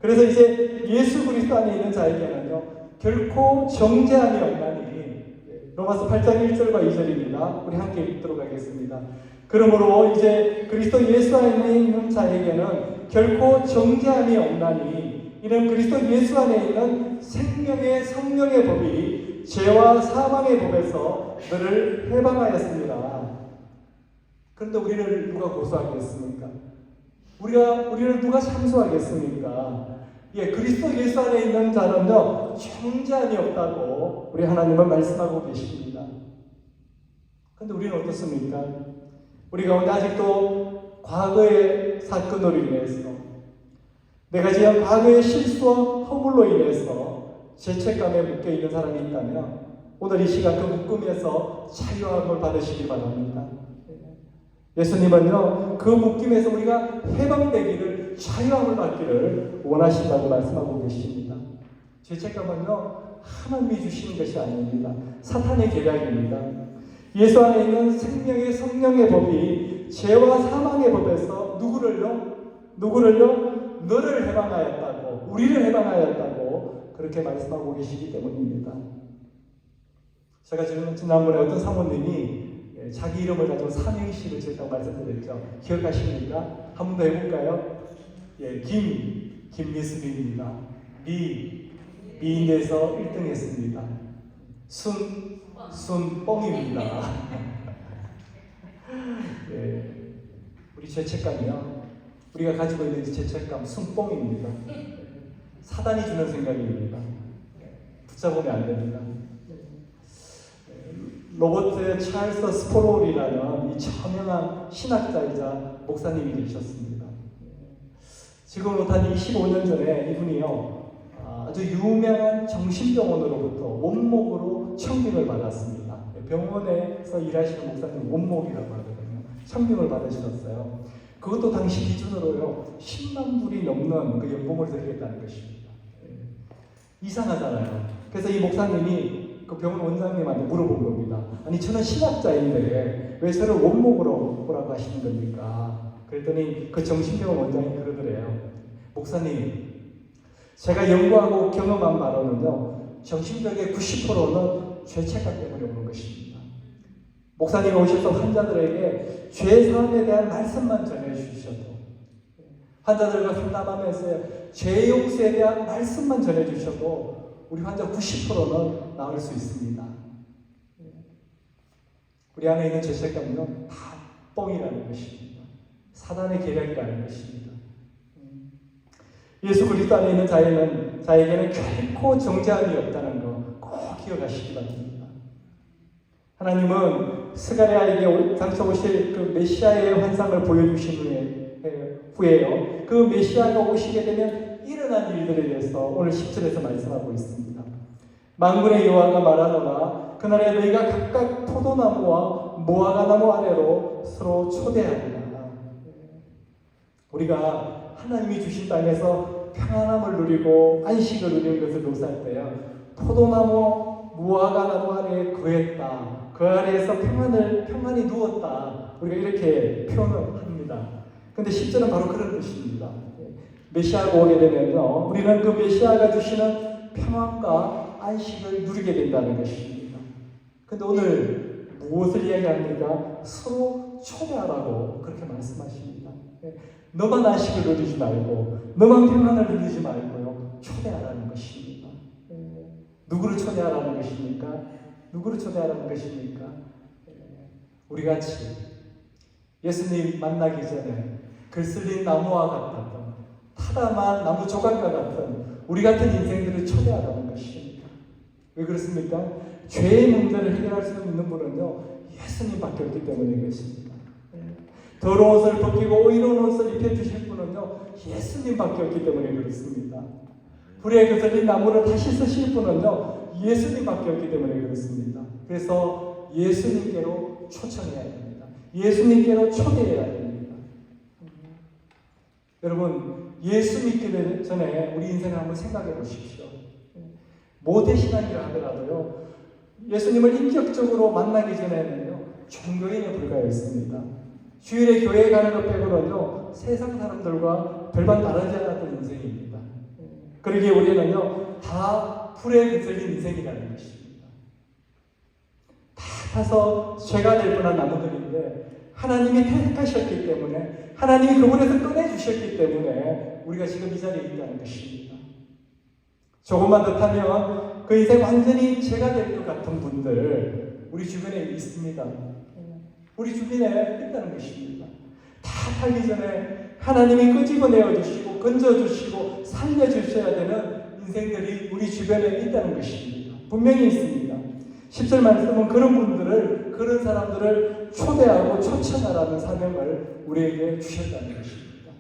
그래서 이제 예수 그리스도 안에 있는 자에게는요, 결코 정죄함이 없나니, 로마서 8장 1절과 2절입니다. 우리 함께 읽도록 하겠습니다. 그러므로 이제 그리스도 예수 안에 있는 자에게는 결코 정죄함이 없나니, 이는 그리스도 예수 안에 있는 생명의 성령의 법이 죄와 사망의 법에서 너를 해방하였습니다. 그런데 우리를 누가 고소하겠습니까? 우리를 누가 참소하겠습니까? 예, 그리스도 예수 안에 있는 자는요, 정죄함이 없다고 우리 하나님은 말씀하고 계십니다. 그런데 우리는 어떻습니까? 우리 가운데 아직도 과거의 사건으로 인해서, 내가 지은 과거의 실수와 허물로 인해서 죄책감에 묶여 있는 사람이 있다면 오늘 이 시간 그 묶음에서 자유함을 받으시기 바랍니다. 예수님은요, 그 묶임에서 우리가 해방되기를, 자유함을 받기를 원하신다고 말씀하고 계십니다. 죄책감은요, 하나님이 주시는 것이 아닙니다. 사탄의 계략입니다. 예수 안에 있는 생명의 성령의 법이 죄와 사망의 법에서 누구를요? 너를 해방하였다고, 우리를 해방하였다고 그렇게 말씀하고 계시기 때문입니다. 제가 지난번에 어떤 사모님이 자기 이름을 가지고 삼행시를 지었다고 말씀드렸죠. 기억하십니까? 한 번 더 해볼까요? 예, 김미숙입니다. 미인에서 1등 했습니다. 뻥입니다. 예, 우리 죄책감이요, 우리가 가지고 있는 죄책감, 뻥입니다. 사단이 주는 생각입니다. 붙잡으면 안 됩니다. 로버트 찰스 스포롤이라는 이 저명한 신학자이자 목사님이 계셨습니다. 지금부터 한 25년 전에 이분이요, 아주 유명한 정신병원으로부터 원목으로 청빙을 받았습니다. 병원에서 일하시는 목사님 원목이라고 하거든요. 청빙을 받으셨어요. 그것도 당시 기준으로요 10만 불이 넘는 그 연봉을 드리겠다는 것입니다. 이상하잖아요. 그래서 이 목사님이 그 병원 원장님한테 물어본 겁니다. 아니 저는 신학자인데 왜 저를 원목으로 보라고 하시는 겁니까? 그랬더니 그 정신병원 원장이 그러더래요. 목사님, 제가 연구하고 경험한 바로는요 정신병의 90%는 죄책감 때문에 오는 것입니다. 목사님이 오셔서 환자들에게 죄 사함에 대한 말씀만 전해주셔도, 환자들과 상담하면서 죄 용서에 대한 말씀만 전해주셔도 우리 환자 90%는 나을 수 있습니다. 우리 안에 있는 죄책감은요 다 뻥이라는 것입니다. 사단의 계략이라는 것입니다. 예수 그리스도 안에 있는 자에게는 결코 정죄함이 없다는 거 꼭 기억하시기 바랍니다. 하나님은 스가랴에게 장차 오실 그 메시아의 환상을 보여주신 후에요, 그 메시아가 오시게 되면 일어난 일들에 대해서 오늘 10절에서 말씀하고 있습니다. 만군의 여호와가 말하노라, 그날에 너희가 각각 포도나무와 무화과나무 아래로 서로 초대하리라. 우리가 하나님이 주신 땅에서 평안함을 누리고 안식을 누리는 것을 묘사할 때요, 포도나무, 무화과나무 아래에 거했다, 그 아래에서 평안이 누웠다, 우리가 이렇게 표현을 합니다. 근데 10절은 바로 그런 뜻입니다. 메시아가 오게 되면요, 우리는 그 메시아가 주시는 평안과 안식을 누리게 된다는 것입니다. 근데 오늘 무엇을 이야기합니까? 서로 초대하라고 그렇게 말씀하십니다. 너만 안식을 누리지 말고, 너만 평안을 누리지 말고요, 초대하라는 것입니다. 누구를 초대하라는 것입니까? 누구를 초대하라는 것입니까? 우리 같이 예수님 만나기 전에 글쓸린 나무와 같았던, 타담한 나무 조각과 같은 우리 같은 인생들을 초대하라는 것입니다. 왜 그렇습니까? 죄의 문제를 해결할 수 있는 분은요 예수님밖에 없기 때문에 그렇습니다. 더러운 옷을 벗기고 오이로운 옷을 입혀주실 분은요 예수님밖에 없기 때문에 그렇습니다. 불에 그슬린 나무를 다시 쓰실 분은요 예수님밖에 없기 때문에 그렇습니다. 그래서 예수님께로 초청해야 됩니다. 예수님께로 초대해야 됩니다. 여러분, 예수 믿기 전에 우리 인생을 한번 생각해 보십시오. 모태신앙이라 하더라도요 예수님을 인격적으로 만나기 전에는요 종교인에 불과했습니다. 주일에 교회에 가는 것 빼고는요 세상 사람들과 별반 다르지 않았던 인생입니다. 그러기에 우리는요 다 불에 그슬린 인생이라는 것입니다. 다 타서 죄가 될 뻔한 나무들인데 하나님이 택하셨기 때문에, 하나님이 그분에서 꺼내주셨기 때문에 우리가 지금 이 자리에 있다는 것입니다. 조금만 더 타면 그 인생 완전히 죄가 될 것 같은 분들 우리 주변에 있습니다. 우리 주변에 있다는 것입니다. 다 살기 전에 하나님이 끄집어내어 주시고 건져주시고 살려주셔야 되는 인생들이 우리 주변에 있다는 것입니다. 분명히 있습니다. 10절 말씀은 그런 분들을, 그런 사람들을 초대하고 초청하라는 사명을 우리에게 주셨다는 것입니다.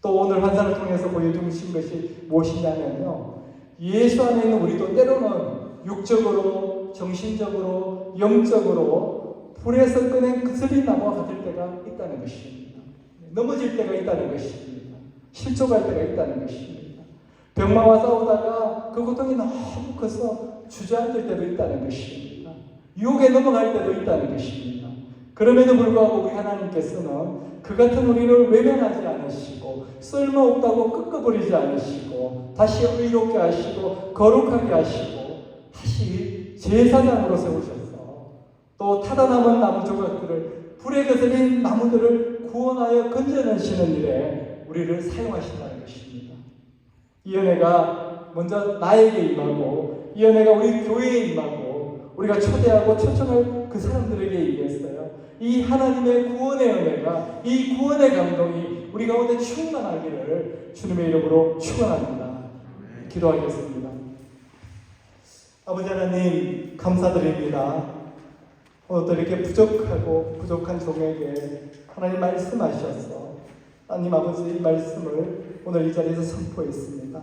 또 오늘 환상을 통해서 보여주신 것이 무엇이냐면요, 예수 안에 있는 우리도 때로는 육적으로, 정신적으로, 영적으로 불에서 꺼낸 그슬린 나무와 같을 때가 있다는 것입니다. 넘어질 때가 있다는 것입니다. 실족할 때가 있다는 것입니다. 병마와 싸우다가 그 고통이 너무 커서 주저앉을 때도 있다는 것입니다. 유혹에 넘어갈 때도 있다는 것입니다. 그럼에도 불구하고 우리 하나님께서는 그 같은 우리를 외면하지 않으시고 쓸모없다고 끄끄버리지 않으시고 다시 의롭게 하시고 거룩하게 하시고 다시 제사장으로 세우셔서 또 타다 남은 나무 조각들을, 불에 거슬린 나무들을 구원하여 건져내시는 일에 우리를 사용하신다는 것입니다. 이 은혜가 먼저 나에게 임하고, 이 은혜가 우리 교회에 임하고, 우리가 초대하고 초청할 그 사람들에게 임했어요. 이 하나님의 구원의 은혜가, 이 구원의 감동이 우리 가운데 충만하기를 주님의 이름으로 축원합니다. 기도하겠습니다. 아버지 하나님 감사드립니다. 오늘도 이렇게 부족하고 부족한 종에게 하나님 말씀하셔서 하나님 아버지 이 말씀을 오늘 이 자리에서 선포했습니다.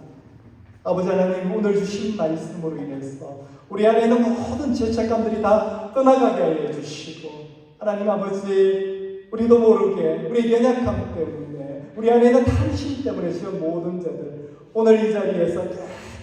아버지 하나님, 오늘 주신 말씀으로 인해서 우리 안에 있는 모든 죄책감들이 다 떠나가게 하여 주시고, 하나님 아버지, 우리도 모르게 우리 연약함 때문에 우리 안에 있는 탐심 때문에 지은 모든 죄들 오늘 이 자리에서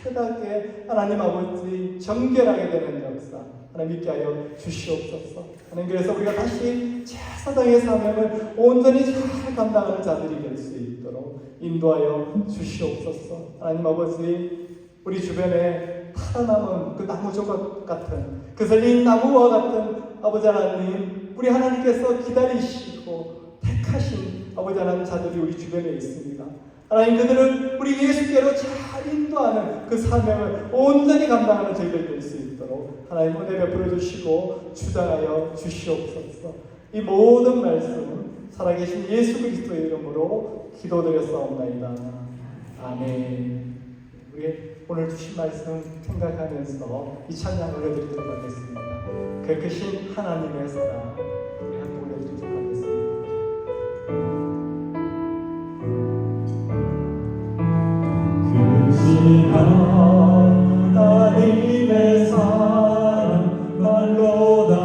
깨끗하게 하나님 아버지 정결하게 되는 역사 하나님 믿게 하여 주시옵소서. 하나님, 그래서 우리가 다시 제사장의 사명을 온전히 잘 감당하는 자들이 될 수 있도록 인도하여 주시옵소서. 하나님 아버지, 우리 주변에 살아남은 그 나무 조각 같은 그 설린 나무와 같은 아버지 하나님, 우리 하나님께서 기다리시고 택하신 아버지 하나님 자들이 우리 주변에 있습니다. 하나님, 그들을 우리 예수께로 잘 인도하는 그 사명을 온전히 감당하는 저희들 될 수 있도록 하나님 은혜 베풀어 주시고 주장하여 주시옵소서. 이 모든 말씀 살아계신 예수 그리스도의 이름으로 기도드렸사옵나이다. 아멘. 우리 오늘 주신 말씀 생각하면서 이 찬양 올려드리도록 하겠습니다. 그 크신 하나님의 사랑 우리 함께 올려드리도록 하겠습니다. 크신 하나님의 사랑 말로 다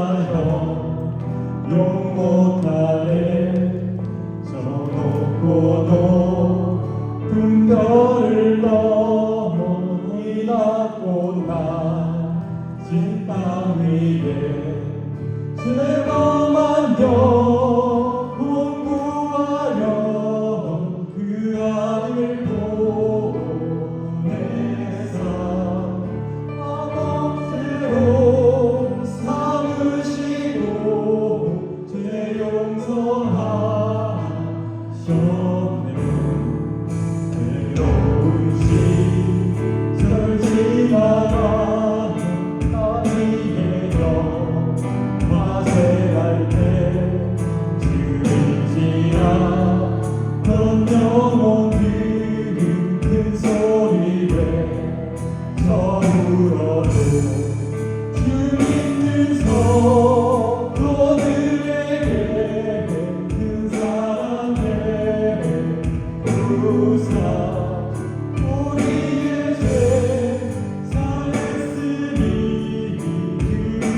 용 못하네. 저 높고 높은 별을 넘어 이 낮고 낮은 땅 위에 죄가만 공부하려 그 아들 보내사 아버지로 삼으시고 죄 용서하셨네. 외로운 시절 지나가 나에게요 화세할 때 주인지라 던져온 큰 소리에 저 울어도 주 믿는 성도들에게 큰 사랑 베푸사 우리의 죄 사했으니 그를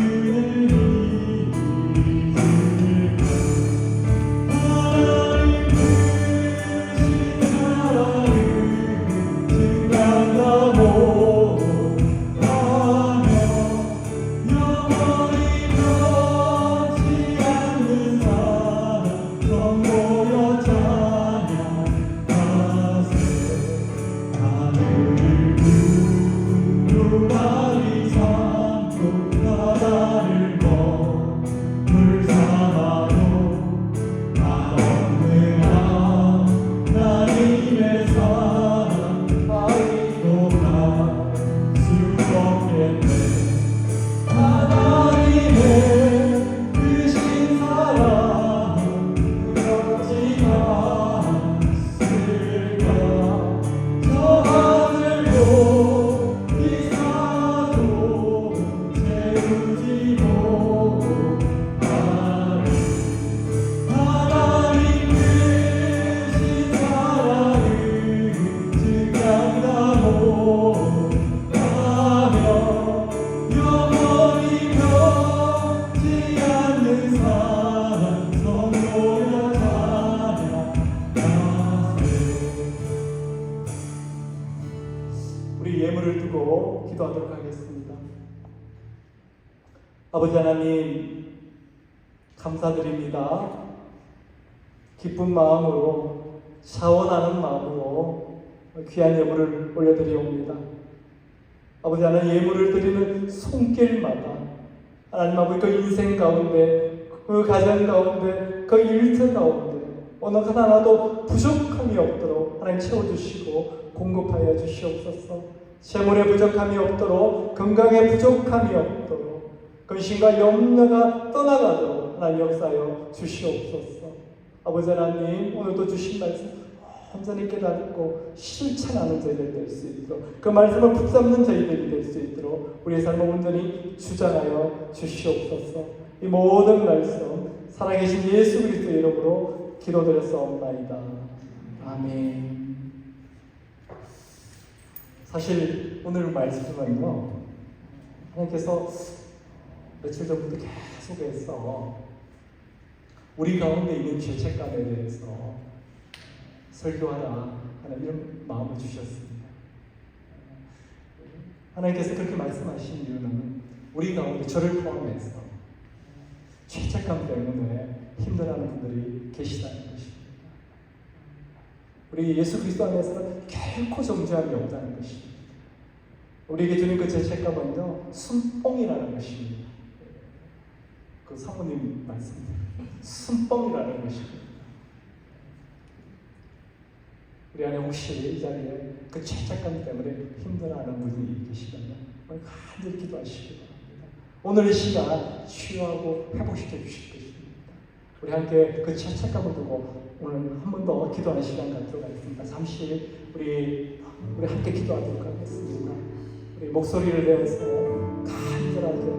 잊을까. 하나님 크신 사랑을 증강하고 하며 영원히 변치 않는 사랑 선보여 찬양하세. 하늘을 두루마리 삼고 바다를 먹물 삼아도 없는 하나님의 사랑 아직도 갈수 없겠네. 하나님의 크신 사랑 그렇지 않을까. 저 하늘도 기사도 채우지도 않을 하나님 크신 사랑을 증강하고 하며 영원히 변치 않는 사랑 선보여 찬양하세. 우리 예물을 두고 기도하도록 하겠습니다. 아버지 하나님, 감사드립니다. 기쁜 마음으로, 사원하는 마음으로 귀한 예물을 올려드리옵니다. 아버지 하나님, 예물을 드리는 손길마다 하나님 아버지 그 인생 가운데, 그 가정 가운데, 그 일터 가운데 어느 하나라도 부족함이 없도록 하나님 채워주시고 공급하여 주시옵소서. 재물에 부족함이 없도록, 건강에 부족함이 없도록, 근심과 염려가 떠나가도록 하나님 역사하여 주시옵소서. 아버지 하나님, 오늘도 주신 말씀 온전히 깨닫고 실천하는 저희들 될 수 있도록, 그 말씀을 붙잡는 저희들이 될 수 있도록 우리의 삶을 온전히 주장하여 주시옵소서. 이 모든 말씀 살아계신 예수 그리스도의 이름으로 기도드렸사옵나이다. 아멘. 사실 오늘 말씀은요, 하나님께서 며칠 전부터 계속해서 우리 가운데 있는 죄책감에 대해서 설교하라 하는 이런 마음을 주셨습니다. 하나님께서 그렇게 말씀하신 이유는 우리 가운데 저를 포함해서 죄책감 때문에 힘들어하는 분들이 계시다는 것입니다. 우리 예수 그리스도 안에서는 결코 정죄함이 없다는 것입니다. 우리에게 주는 그 죄책감은요, 순뽕이라는 것입니다. 그 사모님 말씀입니다. 순뽕이라는 것입니다. 우리 안에 혹시 이 자리에 그 죄책감 때문에 힘들어하는 분이 계시다면 오늘 간절히 기도하시기 바랍니다. 오늘 이 시간 치유하고 회복시켜 주실 것입니다. 우리 함께 그 죄책감을 두고 오늘 한 번 더 기도하는 시간 갖도록 하겠습니다. 잠시 우리 함께 기도하도록 하겠습니다. 우리 목소리를 내어서 간절하게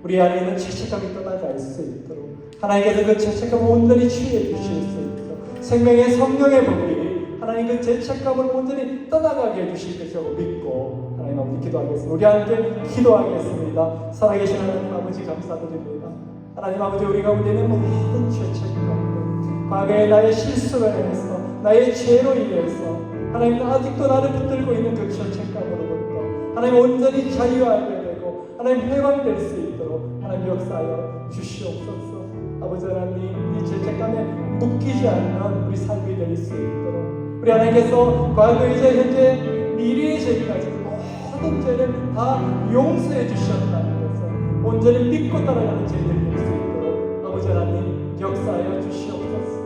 우리 안에 있는 죄책감이 떠나갈 수 있도록 하나님께서 그 죄책감을 온전히 치유해 주실 수 있도록 생명의 성령의 법이 하나님 그 죄책감을 온전히 떠나가게 해주실 것이라고 믿고 하나님 아버지 기도하겠습니다. 우리 함께 기도하겠습니다. 살아계신 하나님 아버지 감사드립니다. 하나님 아버지 우리 가운데 있는 모든 죄책감들, 과거에 나의 실수로 인해서 나의 죄로 인해서 하나님 아직도 나를 붙들고 있는 그 죄책감으로부터 하나님 온전히 자유하게 되고 하나님 해방될 수 있도록 하나님 역사하여 주시옵소서. 아버지 하나님 이 죄책감에 묶이지 않는 우리 삶이 될 수 있도록 우리 하나님께서 과거이자 현재 미래의 죄까지 모든 죄를 다 용서해 주셨다는 것을 온전히 믿고 따라가는 죄들이 될 수 있도록 아버지 하나님 역사하여 주시옵소서.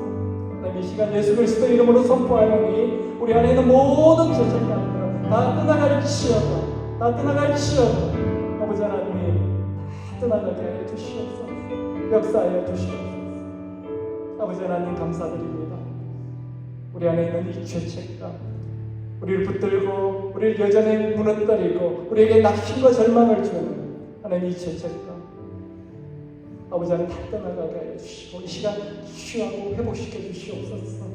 하나님 이 시간 예수 그리스도 이름으로 선포하노니 우리 안에 있는 모든 죄책감들을 다 떠나갈지어다, 다 떠나갈지어다. 아버지 하나님 다 떠나가게 하여 주시옵소서. 역사하여 주시옵소서. 아버지 하나님 감사드립니다. 우리 안에 있는 이 죄책감, 우리를 붙들고 우리를 여전히 무너뜨리고 우리에게 낙심과 절망을 주는 하나님 이 죄책감, 아버지 하나님 다 떠나가게 하여 주시고 이 시간 치유하고 회복시켜 주시옵소서.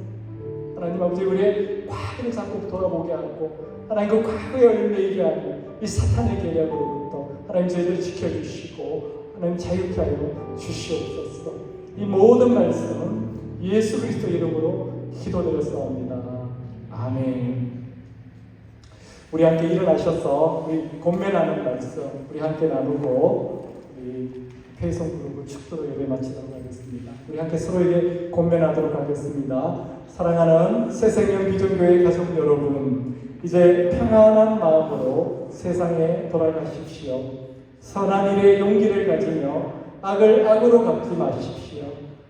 하나님 아버지 우리의 과거를 자꾸 돌아보게 하고 하나님 그 과거에 얽매이게 하는 이 사탄의 계략으로부터 하나님 저희들을 지켜주시고 하나님 자유케 하여 주시옵소서. 이 모든 말씀은 예수 그리스도 이름으로 기도드렸사옵니다. 아멘. 우리 함께 일어나셔서 우리 권면하는 말씀 우리 함께 나누고 우리 회성 그룹을 축도로 예배 마치도록 하겠습니다. 우리 함께 서로에게 권면하도록 하겠습니다. 사랑하는 새생명 비전교회 가족 여러분, 이제 평안한 마음으로 세상에 돌아가십시오. 선한 일에 용기를 가지며 악을 악으로 갚지 마십시오.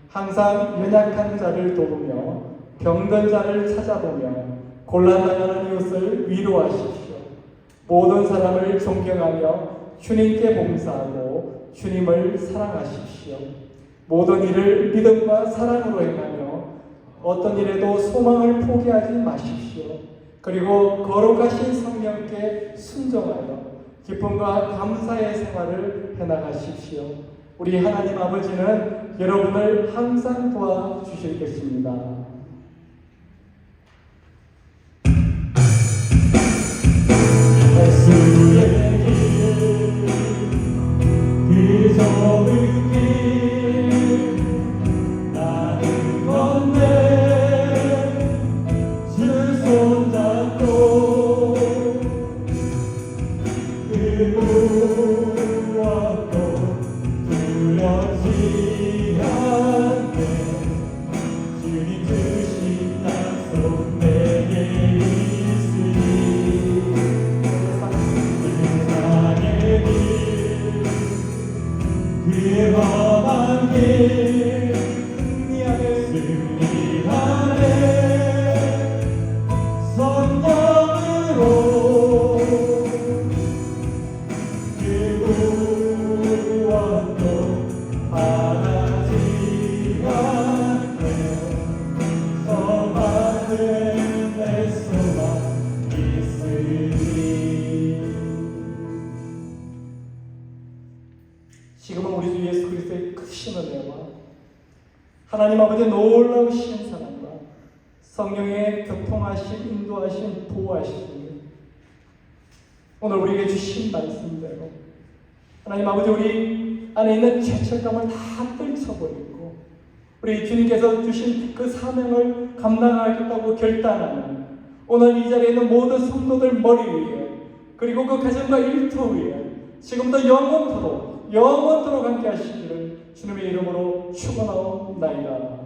항상 연약한 자를 도우며 병든 자를 찾아보며 곤란당하는 이웃을 위로하십시오. 모든 사람을 존경하며 주님께 봉사하고 주님을 사랑하십시오. 모든 일을 믿음과 사랑으로 행하며 어떤 일에도 소망을 포기하지 마십시오. 그리고 거룩하신 성령께 순종하여 기쁨과 감사의 생활을 해나가십시오. 우리 하나님 아버지는 여러분을 항상 도와주실 것입니다. 예수의 길, 그 좁은 길 나는 건네 주 손잡고 그 무엇도 두렵지 않게 주님 하나님 아버지의 놀라우신 사랑과 성령의 교통하심, 인도하심, 보호하심 오늘 우리에게 주신 말씀대로 하나님 아버지 우리 안에 있는 죄책감을 다 떨쳐버리고 우리 주님께서 주신 그 사명을 감당하겠다고 결단하는 오늘 이 자리에 있는 모든 성도들 머리 위에 그리고 그 가정과 일터 위에 지금부터 영원토록 함께 하시기를 주님의 이름으로 축원하옵나이다.